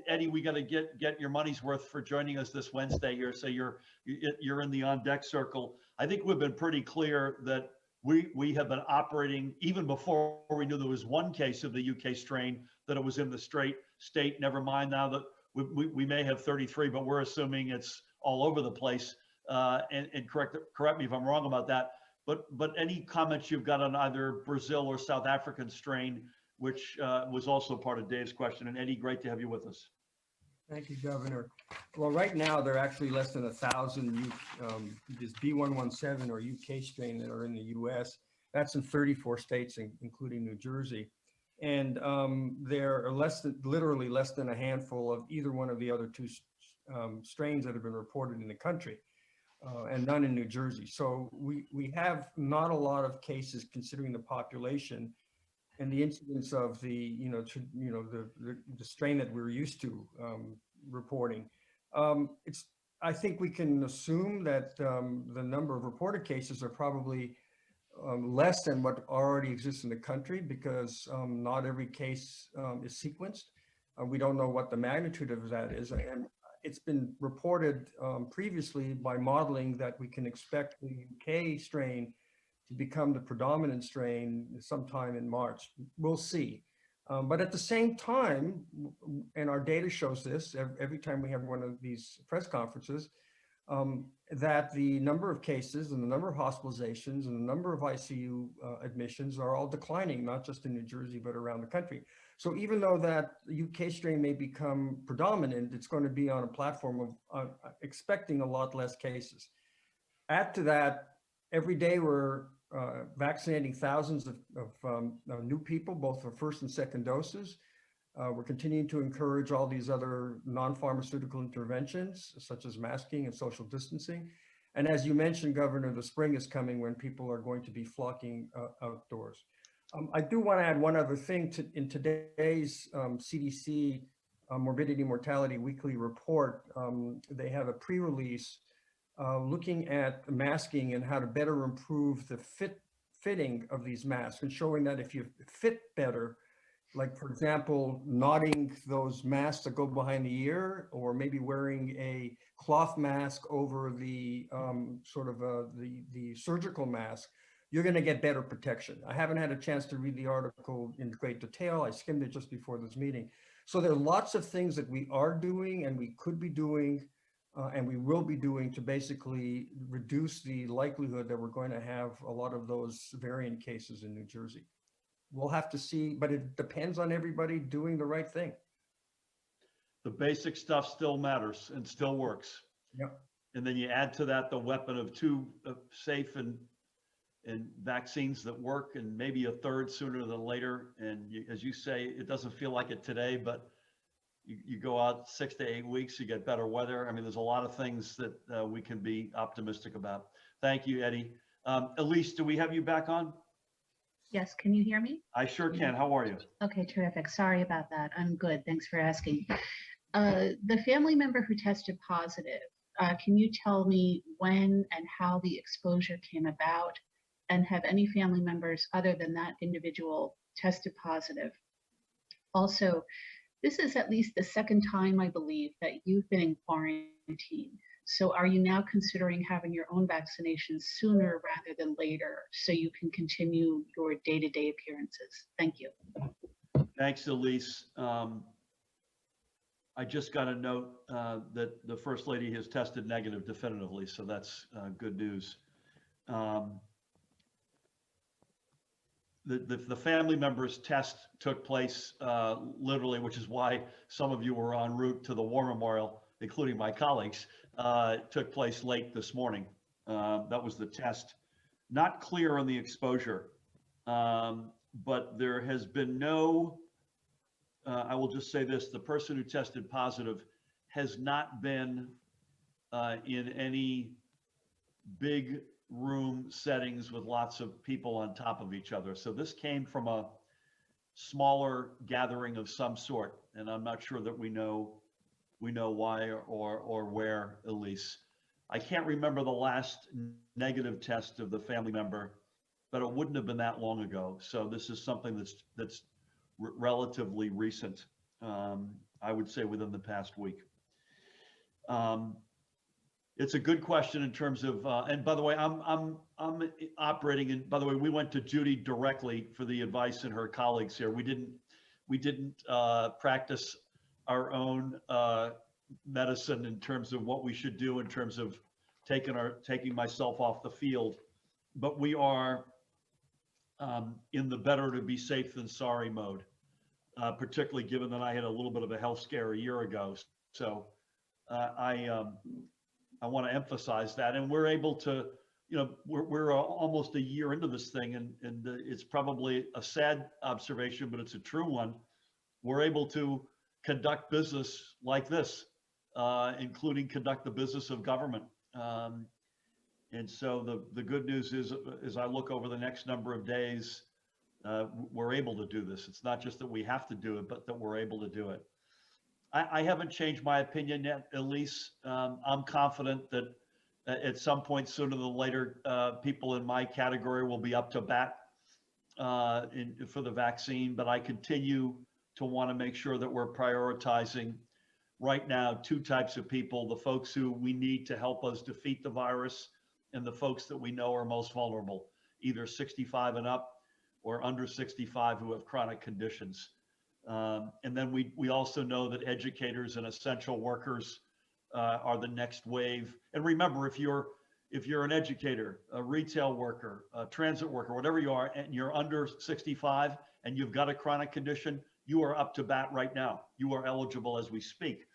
Eddie, we got to get your money's worth for joining us this Wednesday here. So you're in the on deck circle. I think we've been pretty clear that we have been operating even before we knew there was one case of the UK strain, that it was in the state. Never mind now that we may have 33, but we're assuming it's all over the place. And correct me if I'm wrong about that. But any comments you've got on either Brazil or South African strain, which was also part of Dave's question. And Eddie, great to have you with us. Thank you, Governor. Well, right now, there are actually less than 1,000 this B117 or UK strain that are in the US. That's in 34 states, including New Jersey. And there are literally less than a handful of either one of the other two strains that have been reported in the country, and none in New Jersey. So we have not a lot of cases considering the population and the incidence of the strain that we're used to reporting. I think we can assume that the number of reported cases are probably less than what already exists in the country, because not every case is sequenced. We don't know what the magnitude of that is. And it's been reported previously by modeling that we can expect the UK strain to become the predominant strain sometime in March. We'll see. But at the same time, and our data shows this every time we have one of these press conferences, that the number of cases and the number of hospitalizations and the number of ICU admissions are all declining, not just in New Jersey, but around the country. So even though that UK strain may become predominant, it's going to be on a platform of expecting a lot less cases. Add to that, every day we're vaccinating thousands of new people, both for first and second doses. We're continuing to encourage all these other non-pharmaceutical interventions, such as masking and social distancing. And as you mentioned, Governor, the spring is coming when people are going to be flocking outdoors. I do want to add one other thing. In today's CDC Morbidity Mortality Weekly Report, they have a pre-release looking at masking and how to better improve the fitting of these masks, and showing that if you fit better, like for example, knotting those masks that go behind the ear, or maybe wearing a cloth mask over the the surgical mask, you're going to get better protection. I haven't had a chance to read the article in great detail. I skimmed it just before this meeting. So there are lots of things that we are doing and we could be doing and we will be doing to basically reduce the likelihood that we're going to have a lot of those variant cases in New Jersey. we'll have to see, but it depends on everybody doing the right thing. The basic stuff still matters and still works. Yep. And then you add to that the weapon of two safe and vaccines that work, and maybe a third sooner than later. And as you say, it doesn't feel like it today, but you go out 6 to 8 weeks, you get better weather. I mean, there's a lot of things that we can be optimistic about. Thank you, Eddie. Elise, do we have you back on? Yes, can you hear me? I sure can. How are you? Okay, terrific. Sorry about that. I'm good. Thanks for asking. The family member who tested positive, can you tell me when and how the exposure came about? And have any family members other than that individual tested positive? Also, this is at least the second time, I believe, that you've been in quarantine. So are you now considering having your own vaccinations sooner rather than later so you can continue your day-to-day appearances? Thank you. Thanks, Elise. I just got a note that the First Lady has tested negative definitively, so that's good news. The family member's test took place literally, which is why some of you were en route to the War Memorial, including my colleagues, took place late this morning. That was the test. Not clear on the exposure, but there has been no, I will just say this, the person who tested positive has not been in any big room settings with lots of people on top of each other. So this came from a smaller gathering of some sort, and I'm not sure that we know why or where, Elise. I can't remember the last negative test of the family member, but it wouldn't have been that long ago. So this is something that's relatively recent. I would say within the past week. It's a good question in terms of, and by the way, I'm operating in, by the way, we went to Judy directly for the advice and her colleagues here. We didn't practice our own medicine in terms of what we should do in terms of taking myself off the field, but we are in the better to be safe than sorry mode, particularly given that I had a little bit of a health scare a year ago. So I want to emphasize that, and we're able to, we're almost a year into this thing, and it's probably a sad observation, but it's a true one. We're able to conduct business like this, including conduct the business of government. And so the good news is, as I look over the next number of days, we're able to do this. It's not just that we have to do it, but that we're able to do it. I haven't changed my opinion yet, Elise. I'm confident that at some point sooner than later, people in my category will be up to bat for the vaccine, but I continue to want to make sure that we're prioritizing right now two types of people: the folks who we need to help us defeat the virus, and the folks that we know are most vulnerable, either 65 and up or under 65 who have chronic conditions. And then we also know that educators and essential workers are the next wave. And remember, if you're an educator, a retail worker, a transit worker, whatever you are, and you're under 65 and you've got a chronic condition, you are up to bat right now. You are eligible as we speak.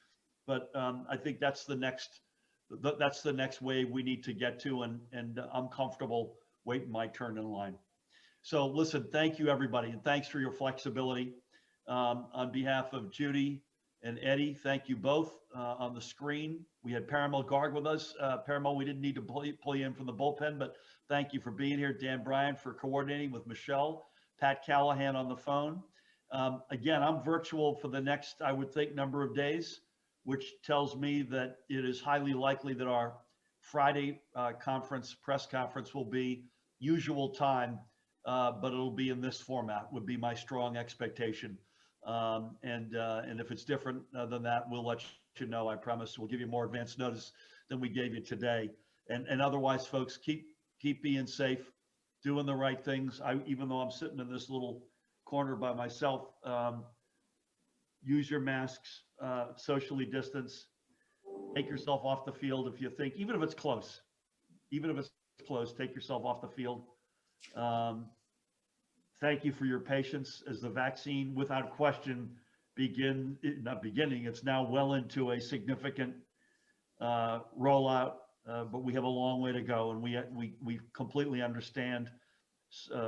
But I think that's the next wave we need to get to, and I'm comfortable waiting my turn in line. So listen, thank you everybody, and thanks for your flexibility. On behalf of Judy and Eddie, thank you both. On the screen, we had Parimal Garg with us. Parimal, we didn't need to pull you in from the bullpen, but thank you for being here. Dan Bryan for coordinating with Michelle, Pat Callahan on the phone. Again, I'm virtual for the next, I would think, number of days, which tells me that it is highly likely that our Friday press conference will be usual time, but it'll be in this format, would be my strong expectation. And if it's different than that, we'll let you know. I promise we'll give you more advance notice than we gave you today. And otherwise, folks, keep being safe, doing the right things. Even though I'm sitting in this little corner by myself, use your masks, socially distance, take yourself off the field if you think, even if it's close, take yourself off the field. Thank you for your patience as the vaccine, without question, it's now well into a significant rollout, but we have a long way to go, and we completely understand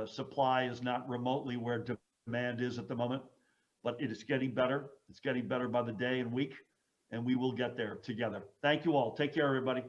supply is not remotely where demand is at the moment, but it is getting better. It's getting better by the day and week, and we will get there together. Thank you all. Take care, everybody.